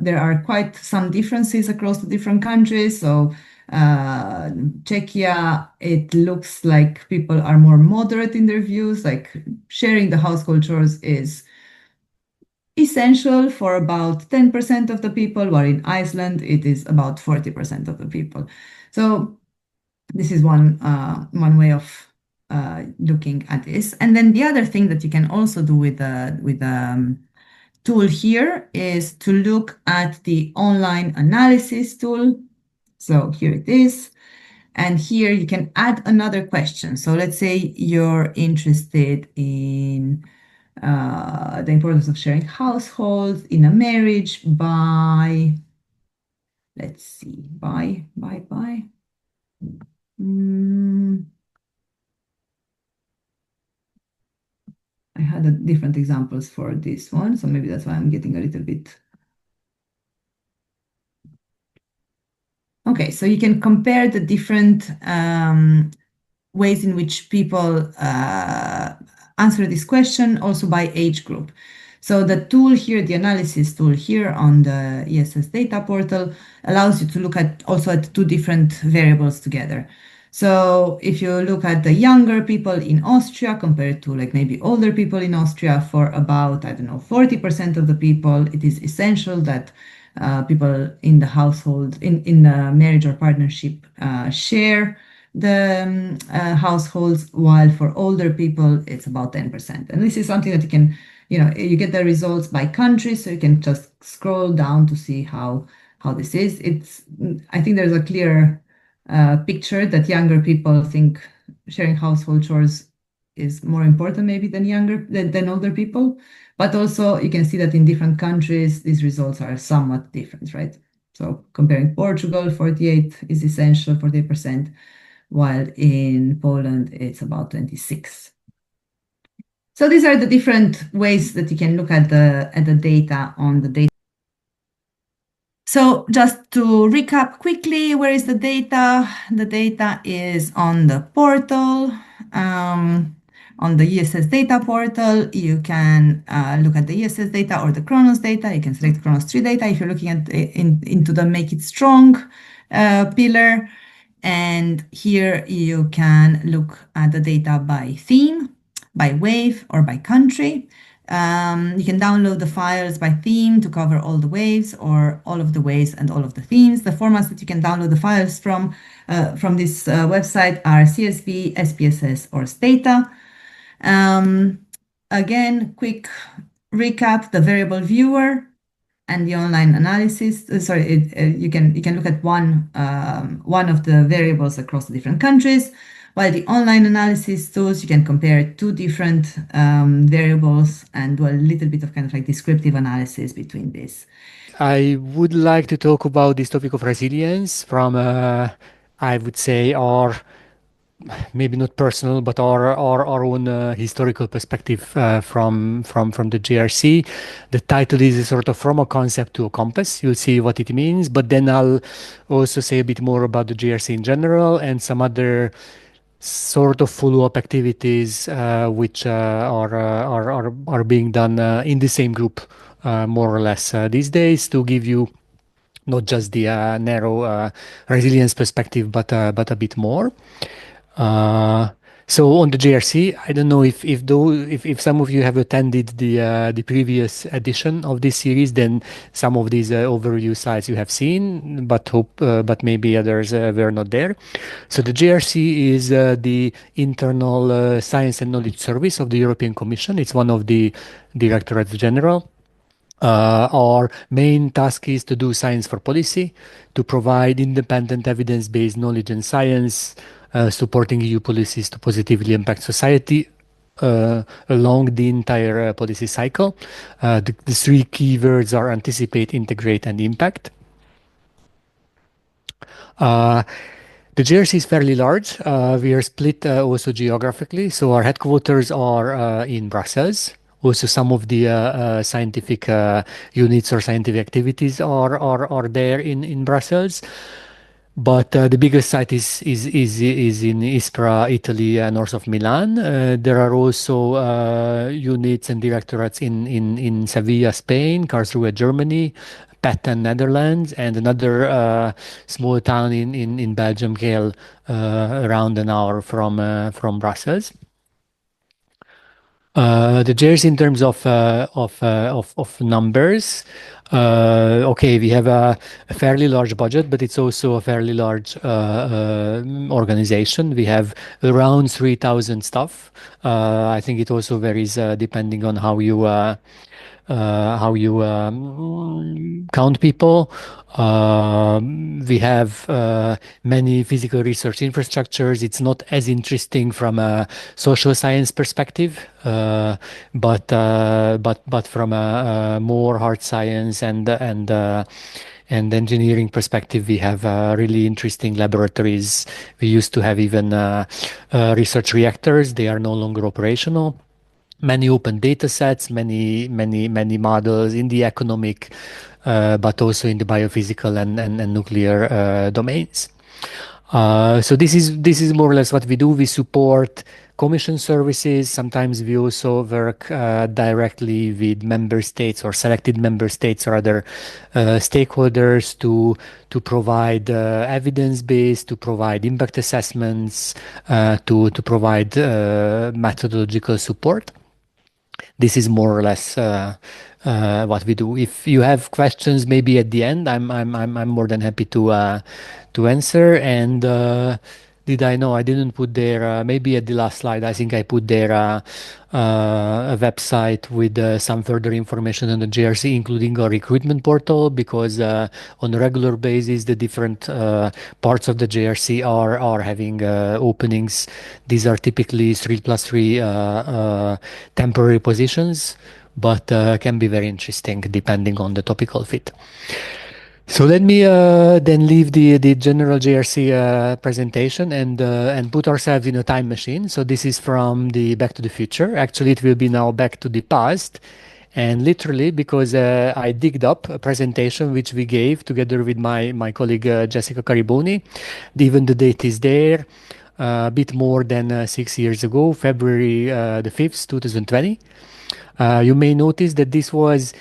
there are quite some differences across the different countries. So Czechia, it looks like people are more moderate in their views, like sharing the household chores is essential for about 10% of the people, while in Iceland it is about 40% of the people. So this is one way of looking at this. And then the other thing that you can also do with the tool here is to look at the online analysis tool. So here it is. And here you can add another question. So let's say you're interested in the importance of sharing households in a marriage by, let's see, by. I had different examples for this one, so maybe that's why I'm getting a little bit. Okay, so you can compare the different ways in which people answer this question also by age group. So the tool here, the analysis tool here on the CESSDA portal allows you to look at also at two different variables together. So if you look at the younger people in Austria compared to like maybe older people in Austria, for about, I don't know, 40% of the people, it is essential that people in the household, in the marriage or partnership share the households, while for older people, it's about 10%. And this is something that you can, you get the results by country, so you can just scroll down to see how this is. I think there's a clear picture that younger people think sharing household chores is more important maybe than older people. But also you can see that in different countries, these results are somewhat different, right? So comparing Portugal, 48 is essential, 48%, while in Poland, it's about 26. So these are the different ways that you can look at the data on the data. So just to recap quickly, where is the data? The data is on the portal. On the CESSDA portal, you can look at the CESS data or the Chronos data. You can select Chronos 3 data if you're looking at into the Make It Strong pillar. And here you can look at the data by theme, by wave, or by country. You can download the files by theme to cover all the waves or all of the waves and all of the themes. The formats that you can download the files from this website are CSV, SPSS, or Stata. Again, quick recap: the variable viewer and the online analysis. You can look at one of the variables across the different countries. While the online analysis tools, you can compare two different variables and do a little bit of kind of like descriptive analysis between this. I would like to talk about this topic of resilience from, I would say, our maybe not personal, but our own historical perspective from the GRC. The title is a sort of from a concept to a compass. You'll see what it means, but then I'll also say a bit more about the GRC in general and some other sort of follow-up activities which are being done in the same group more or less these days, to give you not just the narrow resilience perspective, but a bit more. So on the GRC, I don't know if some of you have attended the previous edition of this series, then some of these overview slides you have seen, but maybe others were not there. So the GRC is the internal science and knowledge service of the European Commission. It's one of the directorates general. Our main task is to do science for policy, to provide independent evidence-based knowledge and science, supporting EU policies to positively impact society along the entire policy cycle. The three keywords are anticipate, integrate, and impact. The GRC is fairly large. We are split also geographically. So our headquarters are in Brussels. Also, some of the scientific units or scientific activities are there in Brussels. But the biggest site is in Ispra, Italy, north of Milan. There are also units and directorates in Sevilla, Spain, Karlsruhe, Germany, Petten, Netherlands, and another small town in Belgium, Geel, around an hour from Brussels. The JRC in terms of numbers, okay, we have a fairly large budget, but it's also a fairly large organization. We have around 3,000 staff. I think it also varies depending on how you count people. We have many physical research infrastructures. It's not as interesting from a social science perspective, but from a more hard science and engineering perspective, we have really interesting laboratories. We used to have even research reactors. They are no longer operational. Many open data sets, many models in the economic, but also in the biophysical and nuclear domains. So this is more or less what we do. We support commission services. Sometimes we also work directly with member states or selected member states or other stakeholders to provide evidence-based, to provide impact assessments, to provide methodological support. This is more or less what we do. If you have questions, maybe at the end, I'm more than happy to answer. And I didn't put there. Maybe at the last slide, I think I put there a website with some further information on the JRC, including a recruitment portal, because on a regular basis, the different parts of the JRC are having openings. These are typically 3+3 temporary positions, but can be very interesting depending on the topical fit. So let me then leave the general JRC presentation and put ourselves in a time machine. So this is from the Back to the Future. Actually, it will be now back to the past. And literally, because I digged up a presentation which we gave together with my colleague Jessica Cariboni. Even the date is there, a bit more than 6 years ago, February the 5th, 2020. You may notice that this was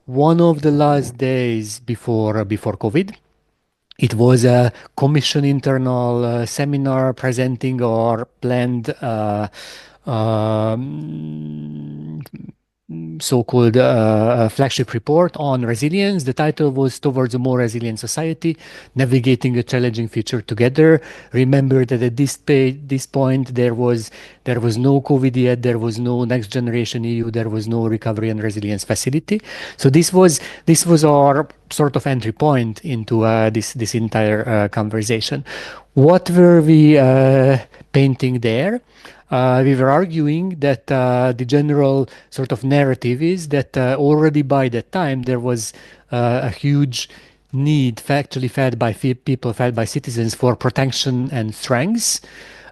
one of the last days before COVID. It was a commission internal seminar presenting our planned so-called flagship report on resilience. The title was Towards a More Resilient Society, Navigating a Challenging Future Together. Remember that at this point, there was no COVID yet, there was no Next Generation EU, there was no Recovery and Resilience Facility. So this was our sort of entry point into this entire conversation. What were we painting there? We were arguing that the general sort of narrative is that already by that time there was a huge need, actually fed by people, fed by citizens, for protection and strengths,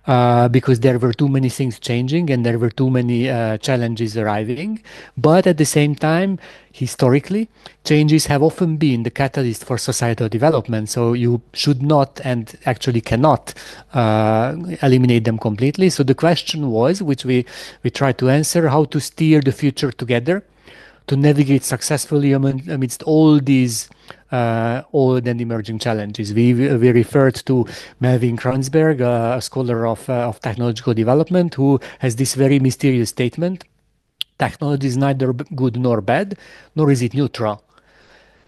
because there were too many things changing and there were too many challenges arriving. But at the same time, historically, changes have often been the catalyst for societal development. So you should not and actually cannot eliminate them completely. So the question was, which we tried to answer, how to steer the future together to navigate successfully amidst all these old and emerging challenges. We referred to Melvin Kranzberg, a scholar of technological development, who has this very mysterious statement: technology is neither good nor bad, nor is it neutral.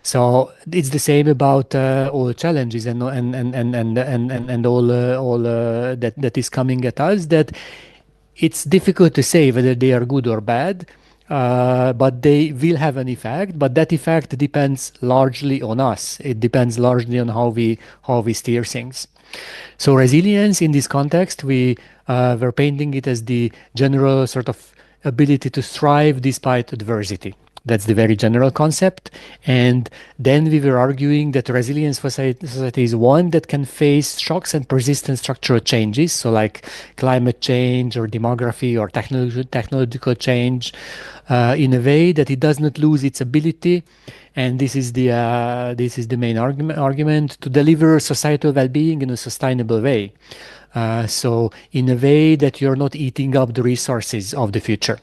So it's the same about all challenges and all that is coming at us. That it's difficult to say whether they are good or bad. But they will have an effect, but that effect depends largely on us. It depends largely on how we steer things. So resilience in this context, we were painting it as the general sort of ability to thrive despite adversity. That's the very general concept. And then we were arguing that resilient society is one that can face shocks and persistent structural changes, so like climate change or demography or technological change, in a way that it does not lose its ability. And this is the main argument to deliver societal well-being in a sustainable way. So in a way that you're not eating up the resources of the future.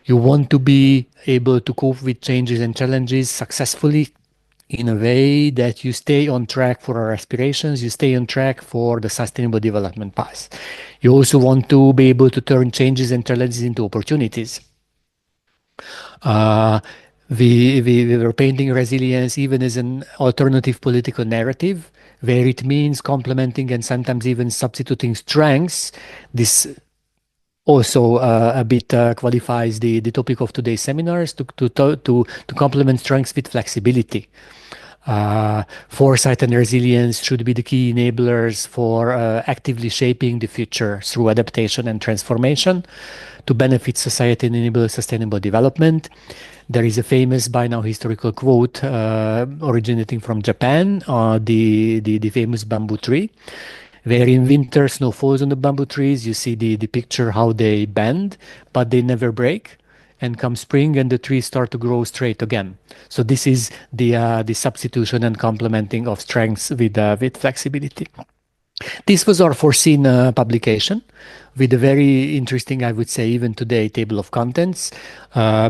You want to be able to cope with changes and challenges successfully in a way that you stay on track for our aspirations, you stay on track for the sustainable development path. You also want to be able to turn changes and challenges into opportunities. We were painting resilience even as an alternative political narrative, where it means complementing and sometimes even substituting strengths. This also a bit qualifies the topic of today's seminars to complement strengths with flexibility. Foresight and resilience should be the key enablers for actively shaping the future through adaptation and transformation to benefit society and enable sustainable development. There is a famous by now historical quote originating from Japan, the famous bamboo tree, where in winter snow falls on the bamboo trees. You see the picture how they bend, but they never break. And come spring, and the trees start to grow straight again. So this is the substitution and complementing of strengths with flexibility. This was our foreseen publication, with a very interesting, I would say, even today, table of contents,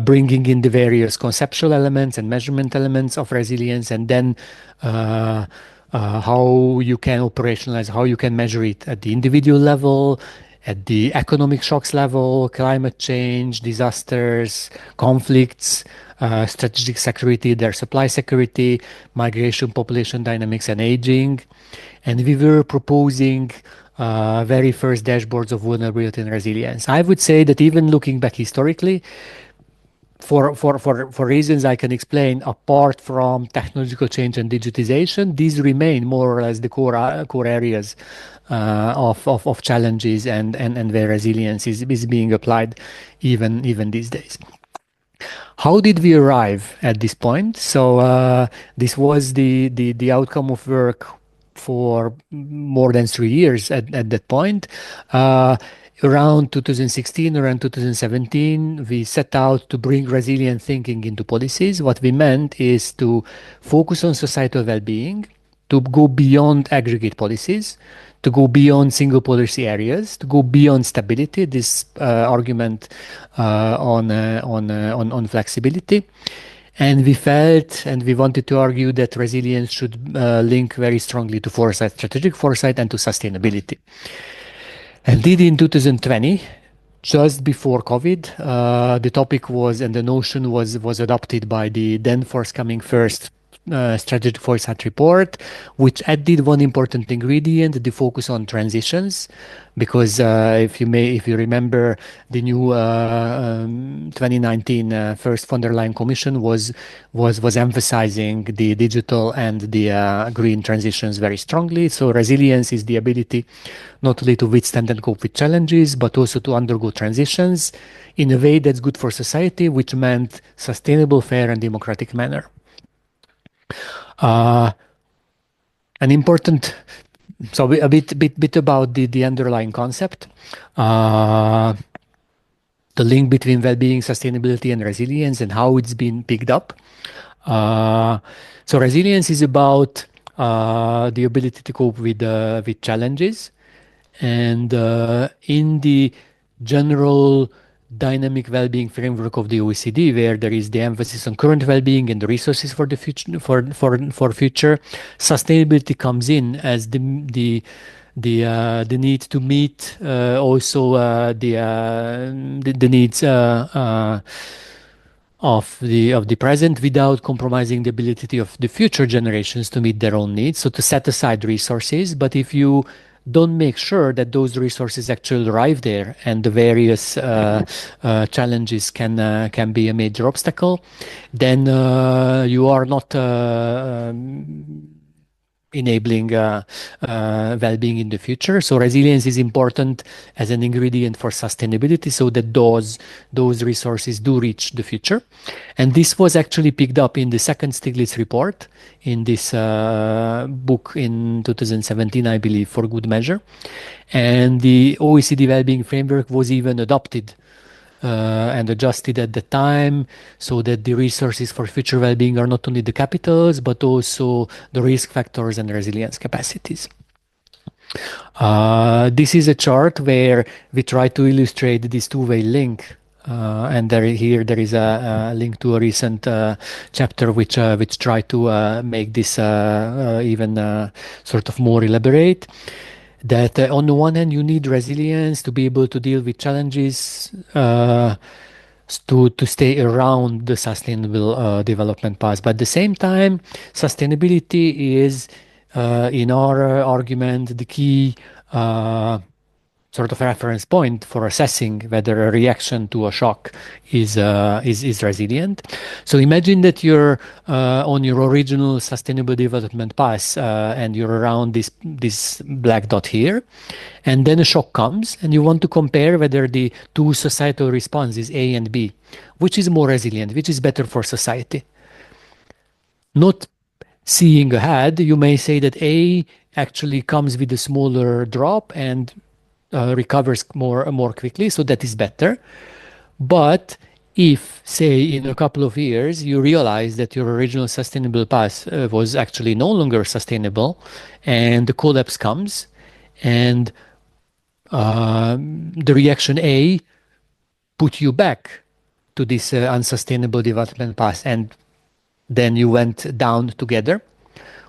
bringing in the various conceptual elements and measurement elements of resilience, and then how you can operationalize, how you can measure it at the individual level, at the economic shocks level, climate change, disasters, conflicts, strategic security, their supply security, migration, population dynamics, and aging. And we were proposing very first dashboards of vulnerability and resilience. I would say that even looking back historically, for reasons I can explain, apart from technological change and digitization, these remain more or less the core areas of challenges and where resilience is being applied even these days. How did we arrive at this point? So this was the outcome of work for more than 3 years at that point. Around 2016, around 2017, we set out to bring resilient thinking into policies. What we meant is to focus on societal well-being, to go beyond aggregate policies, to go beyond single policy areas, to go beyond stability, this argument on flexibility. And we felt and we wanted to argue that resilience should link very strongly to foresight, strategic foresight, and to sustainability. And indeed, in 2020, just before COVID, the topic was, and the notion was adopted by the then forthcoming first strategic foresight report, which added one important ingredient, the focus on transitions, because if you remember, the new 2019 first von der Leyen Commission was emphasizing the digital and the green transitions very strongly. So resilience is the ability not only to withstand and cope with challenges, but also to undergo transitions in a way that's good for society, which meant sustainable, fair, and democratic manner. An important, so a bit about the underlying concept, the link between well-being, sustainability, and resilience, and how it's been picked up. So resilience is about the ability to cope with challenges, and in the general dynamic well-being framework of the OECD, where there is the emphasis on current well-being and the resources for the future, for future, sustainability comes in as the need to meet also the needs of the present without compromising the ability of the future generations to meet their own needs. So to set aside resources, but if you don't make sure that those resources actually arrive there, and the various challenges can be a major obstacle, then you are not enabling well-being in the future. So resilience is important as an ingredient for sustainability, so that those resources do reach the future. And this was actually picked up in the second Stiglitz report in this book in 2017, I believe, for good measure. And the OECD well-being framework was even adopted and adjusted at the time, so that the resources for future well-being are not only the capitals, but also the risk factors and resilience capacities. This is a chart where we try to illustrate this two-way link. And there is a link to a recent chapter which tried to make this even sort of more elaborate. That on the one hand, you need resilience to be able to deal with challenges, to stay around the sustainable development path. But at the same time, sustainability is, in our argument, the key sort of reference point for assessing whether a reaction to a shock is resilient. So imagine that you're on your original sustainable development path and you're around this black dot here, and then a shock comes and you want to compare whether the two societal responses, A and B, which is more resilient, which is better for society. Not seeing ahead, you may say that A actually comes with a smaller drop and recovers more quickly, so that is better. But if, say, in a couple of years, you realize that your original sustainable path was actually no longer sustainable, and the collapse comes, and the reaction A put you back to this unsustainable development path, and then you went down together,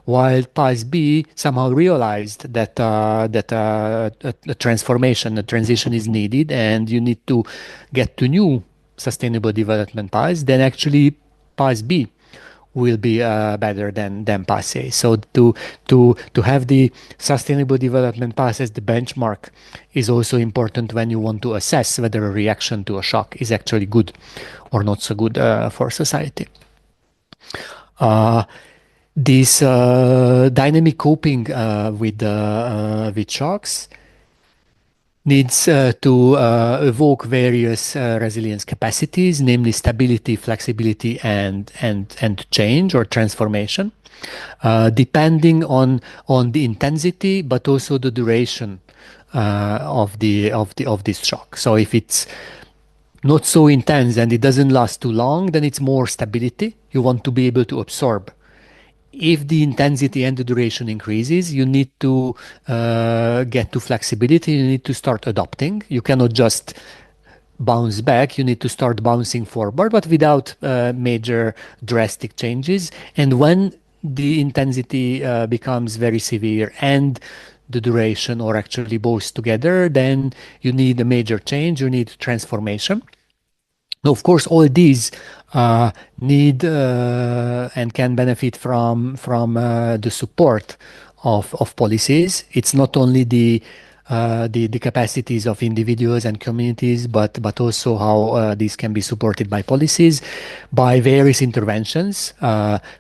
while path B somehow realized that a transformation, a transition is needed, and you need to get to new sustainable development paths, then actually path B will be better than path A. So to have the sustainable development path as the benchmark is also important when you want to assess whether a reaction to a shock is actually good or not so good for society. This dynamic coping with shocks needs to evoke various resilience capacities, namely stability, flexibility, and change or transformation, depending on the intensity, but also the duration of this shock. So if it's not so intense and it doesn't last too long, then it's more stability. You want to be able to absorb. If the intensity and the duration increases, you need to get to flexibility. You need to start adopting. You cannot just bounce back. You need to start bouncing forward, but without major drastic changes. And when the intensity becomes very severe and the duration, or actually both together, then you need a major change. You need transformation. Now, of course, all these need and can benefit from the support of policies. It's not only the capacities of individuals and communities, but also how these can be supported by policies, by various interventions,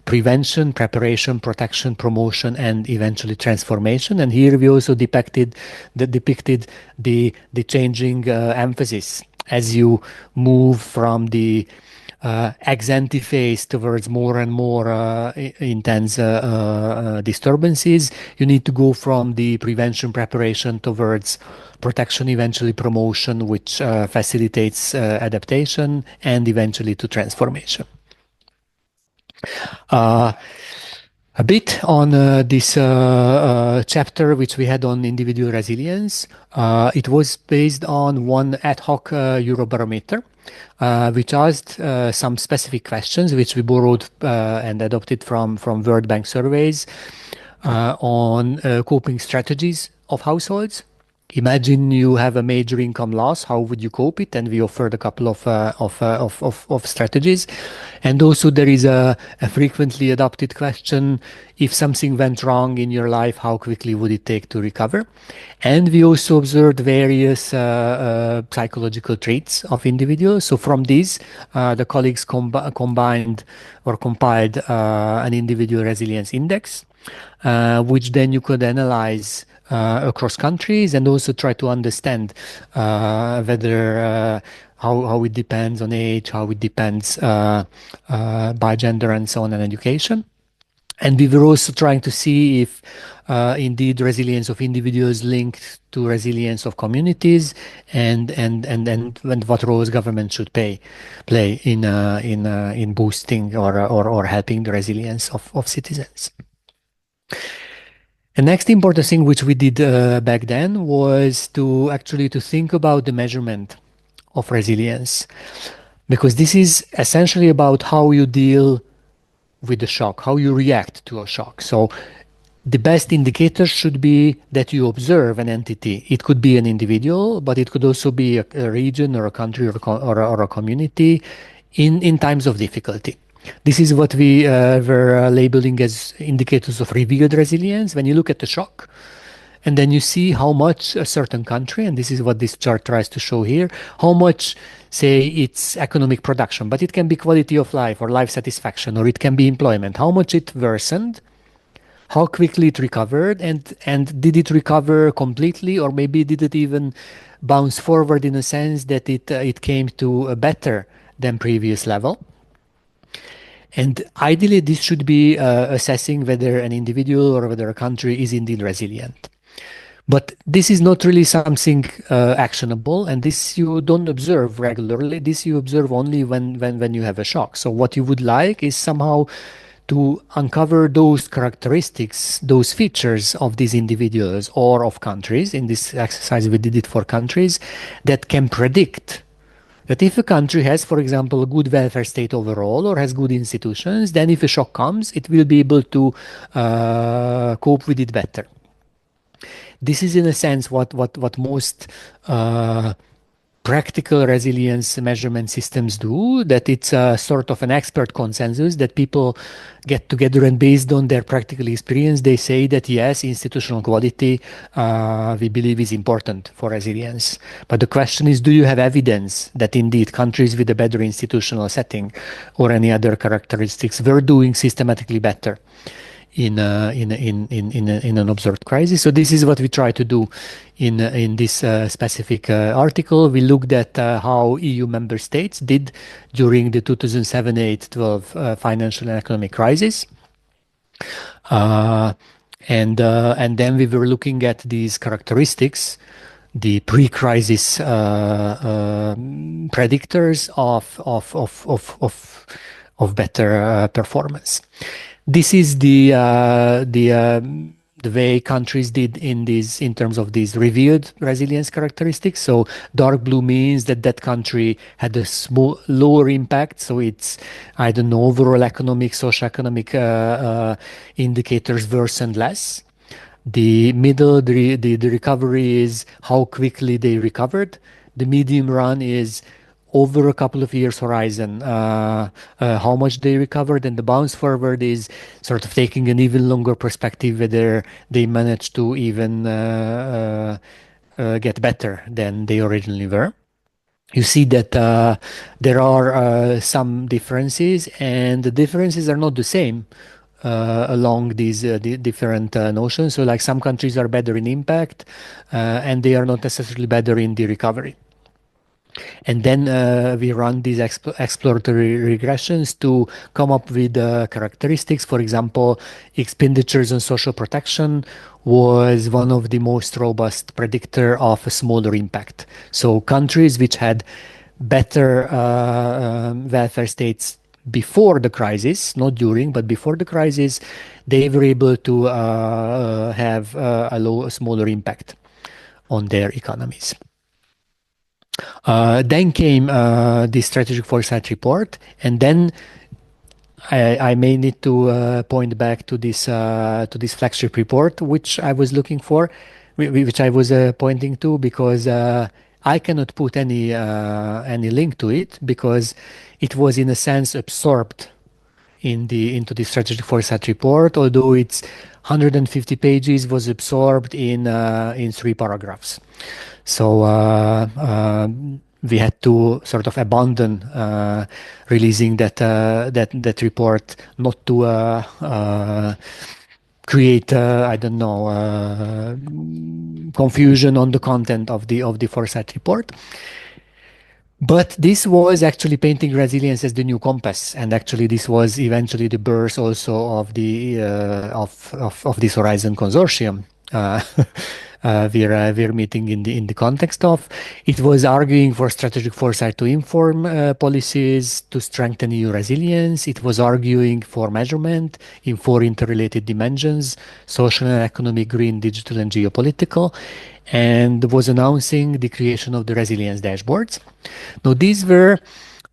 prevention, preparation, protection, promotion, and eventually transformation. And here we also depicted the changing emphasis as you move from the ex-ante phase towards more and more intense disturbances. You need to go from the prevention, preparation towards protection, eventually promotion, which facilitates adaptation, and eventually to transformation. A bit on this chapter which we had on individual resilience. It was based on one ad hoc Eurobarometer, which asked some specific questions which we borrowed and adopted from World Bank surveys on coping strategies of households. Imagine you have a major income loss. How would you cope it? And we offered a couple of strategies. And also there is a frequently adopted question: if something went wrong in your life, how quickly would it take to recover? And we also observed various psychological traits of individuals. So from these, the colleagues combined or compiled an individual resilience index, which then you could analyze across countries and also try to understand whether how it depends on age, how it depends by gender and so on, and education. And we were also trying to see if indeed resilience of individuals linked to resilience of communities, and what roles government should play in boosting or helping the resilience of citizens. The next important thing which we did back then was to think about the measurement of resilience, because this is essentially about how you deal with the shock, how you react to a shock. So the best indicator should be that you observe an entity. It could be an individual, but it could also be a region or a country or a community in times of difficulty. This is what we were labeling as indicators of revealed resilience. When you look at the shock, and then you see how much a certain country, and this is what this chart tries to show here, how much, say, its economic production, but it can be quality of life or life satisfaction, or it can be employment, how much it worsened, how quickly it recovered, and did it recover completely, or maybe did it even bounce forward in a sense that it came to a better than previous level. And ideally, this should be assessing whether an individual or whether a country is indeed resilient. But this is not really something actionable, and this you don't observe regularly. This you observe only when you have a shock. So what you would like is somehow to uncover those characteristics, those features of these individuals or of countries. In this exercise, we did it for countries that can predict that if a country has, for example, a good welfare state overall or has good institutions, then if a shock comes, it will be able to cope with it better. This is, in a sense, what most practical resilience measurement systems do, that it's a sort of an expert consensus that people get together, and based on their practical experience, they say that yes, institutional quality we believe is important for resilience. But the question is, do you have evidence that indeed countries with a better institutional setting or any other characteristics were doing systematically better in an observed crisis? So this is what we try to do in this specific article. We looked at how EU member states did during the 2007-8-12 financial and economic crisis, and then we were looking at these characteristics, the pre-crisis predictors of better performance. This is the way countries did in terms of these revealed resilience characteristics. So dark blue means that country had a lower impact. So it's, I don't know, overall economic, socioeconomic indicators worsened less. The middle, the recovery is how quickly they recovered. The medium run is over a couple of years horizon, how much they recovered, and the bounce forward is sort of taking an even longer perspective, whether they managed to even get better than they originally were. You see that there are some differences, and the differences are not the same along these different notions. So like some countries are better in impact, and they are not necessarily better in the recovery. And then we run these exploratory regressions to come up with characteristics. For example, expenditures on social protection was one of the most robust predictor of a smaller impact. So countries which had better welfare states before the crisis, not during, but before the crisis, they were able to have a smaller impact on their economies. Then came the strategic foresight report, and then I may need to point back to this flagship report, which I was looking for, which I was pointing to, because I cannot put any link to it, because it was in a sense absorbed into the strategic foresight report, although it's 150 pages, was absorbed in 3 paragraphs. So we had to sort of abandon releasing that report, not to create, I don't know, confusion on the content of the Foresight report. But this was actually painting resilience as the new compass, and actually this was eventually the birth also of the of this Horizon Consortium. We're meeting in the context of it was arguing for strategic foresight to inform policies to strengthen EU resilience. It was arguing for measurement in 4 interrelated dimensions: social and economic, green, digital, and geopolitical, and was announcing the creation of the resilience dashboards. Now, these were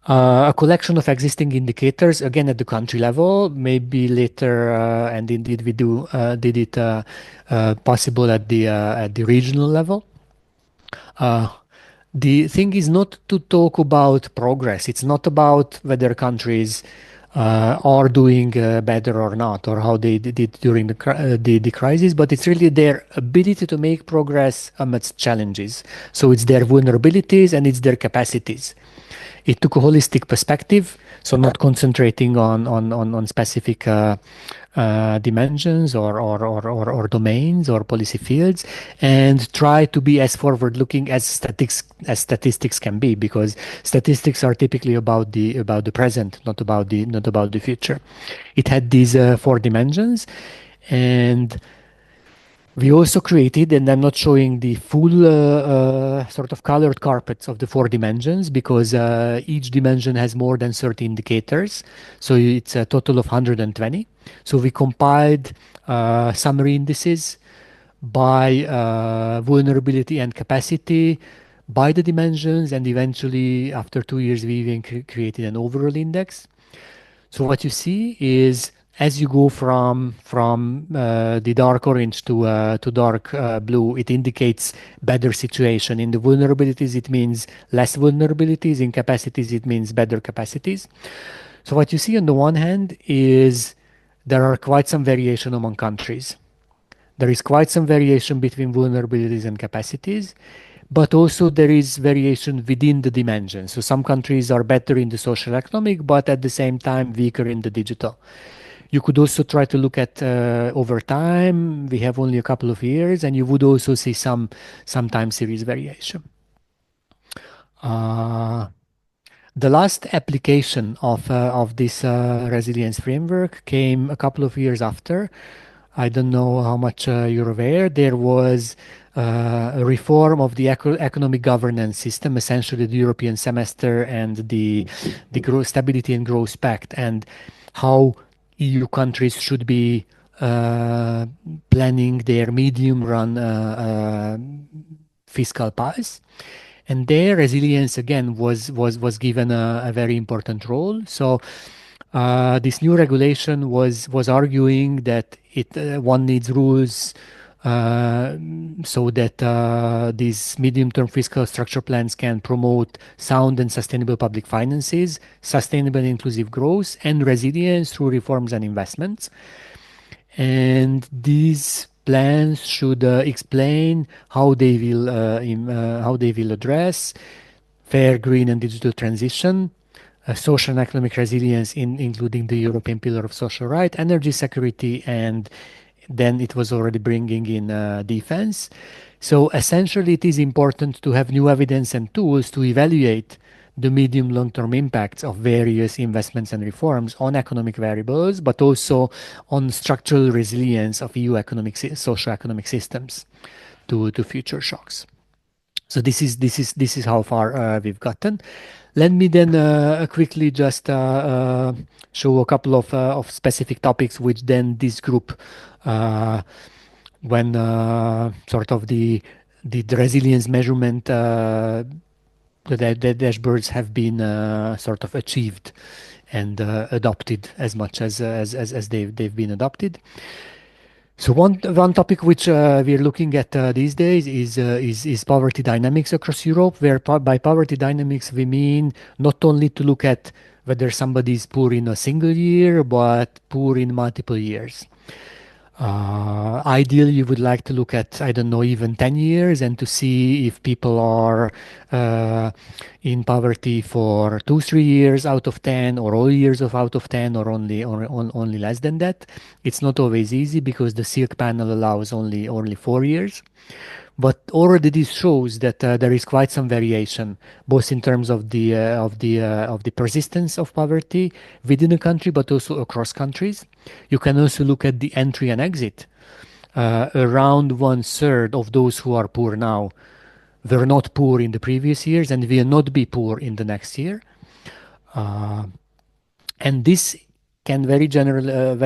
a collection of existing indicators, again at the country level, maybe later, and indeed we did it possible at the regional level. The thing is not to talk about progress. It's not about whether countries are doing better or not, or how they did during the crisis, but it's really their ability to make progress amidst challenges. So it's their vulnerabilities and it's their capacities. It took a holistic perspective, so not concentrating on specific dimensions or domains or policy fields, and try to be as forward-looking as statistics can be, because statistics are typically about the present, not about the future. It had these 4 dimensions, and we also created, and I'm not showing the full sort of colored carpets of the 4 dimensions, because each dimension has more than 30 indicators. So it's a total of 120. So we compiled summary indices by vulnerability and capacity, by the dimensions, and eventually, after 2 years, we even created an overall index. So what you see is, as you go from the dark orange to dark blue, it indicates better situation. In the vulnerabilities, it means less vulnerabilities. In capacities, it means better capacities. So what you see on the one hand is there are quite some variation among countries. There is quite some variation between vulnerabilities and capacities, but also there is variation within the dimensions. So some countries are better in the social economic, but at the same time weaker in the digital. You could also try to look at over time. We have only a couple of years, and you would also see some time series variation. The last application of this resilience framework came a couple of years after. I don't know how much you're aware. There was a reform of the economic governance system, essentially the European semester and the Stability and Growth Pact, and how EU countries should be planning their medium-run fiscal paths. And there, resilience again was given a very important role. So this new regulation was arguing that one needs rules so that these medium-term fiscal structure plans can promote sound and sustainable public finances, sustainable and inclusive growth, and resilience through reforms and investments. And these plans should explain how they will address fair, green, and digital transition, social and economic resilience, including the European Pillar of Social Rights, energy security, and then it was already bringing in defense. So essentially, it is important to have new evidence and tools to evaluate the medium long-term impacts of various investments and reforms on economic variables, but also on structural resilience of EU socio-economic systems to future shocks. So this is how far we've gotten. Let me then quickly just show a couple of specific topics which then this group, when sort of the resilience measurement, the dashboards have been sort of achieved and adopted as much as they've been adopted. So one topic which we're looking at these days is poverty dynamics across Europe, where by poverty dynamics we mean not only to look at whether somebody is poor in a single year, but poor in multiple years. Ideally, you would like to look at, I don't know, even 10 years and to see if people are in poverty for 2-3 years out of 10 or all years of out of 10 or only less than that. It's not always easy because the Silk panel allows only 4 years. But already this shows that there is quite some variation, both in terms of the persistence of poverty within a country, but also across countries. You can also look at the entry and exit. Around 1/3 of those who are poor now were not poor in the previous years and will not be poor in the next year. And this can very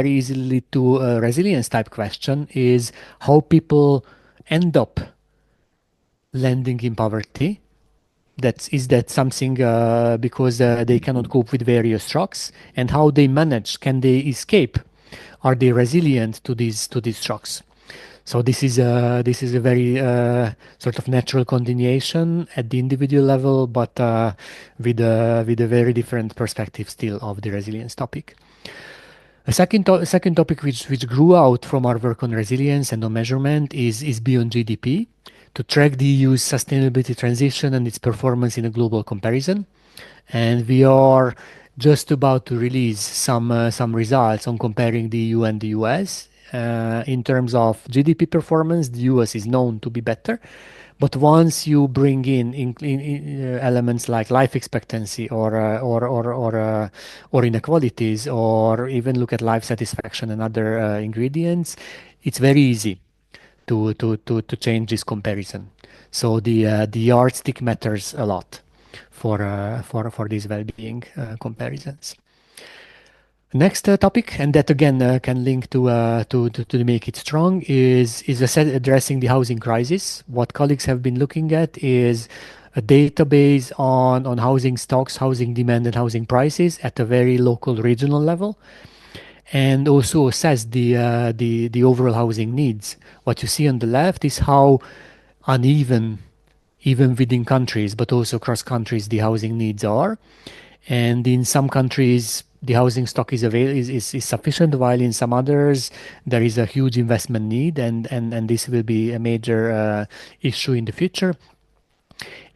easily lead to a resilience type question: is how people end up landing in poverty. Is that something because they cannot cope with various shocks, and how they manage? Can they escape? Are they resilient to these shocks? So this is a very sort of natural continuation at the individual level, but with a very different perspective still of the resilience topic. A second topic which grew out from our work on resilience and on measurement is beyond GDP, to track the EU's sustainability transition and its performance in a global comparison. And we are just about to release some results on comparing the EU and the US. In terms of GDP performance, the US is known to be better. But once you bring in elements like life expectancy or inequalities, or even look at life satisfaction and other ingredients, it's very easy to change this comparison. So the yardstick matters a lot for these well-being comparisons. Next topic, and that again can link to make it strong, is addressing the housing crisis. What colleagues have been looking at is a database on housing stocks, housing demand, and housing prices at a very local, regional level, and also assess the overall housing needs. What you see on the left is how uneven, even within countries, but also across countries, the housing needs are. And in some countries, the housing stock is sufficient, while in some others there is a huge investment need, and this will be a major issue in the future.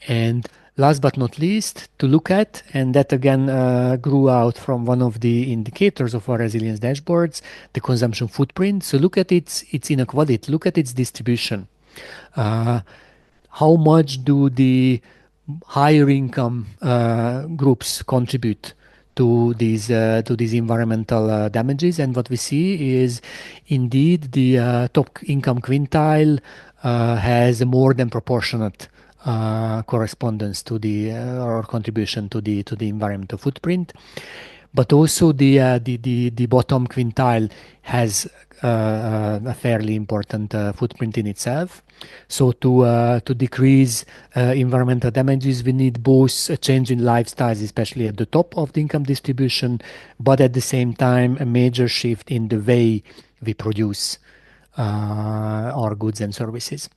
And last but not least, to look at, and that again grew out from one of the indicators of our resilience dashboards, the consumption footprint. So look at its inequality, look at its distribution. How much do the higher income groups contribute to these environmental damages? And what we see is indeed the top income quintile has a more than proportionate correspondence to the or contribution to the environmental footprint, but also the bottom quintile has a fairly important footprint in itself. So to decrease environmental damages, we need both a change in lifestyles, especially at the top of the income distribution, but at the same time a major shift in the way we produce our goods and services.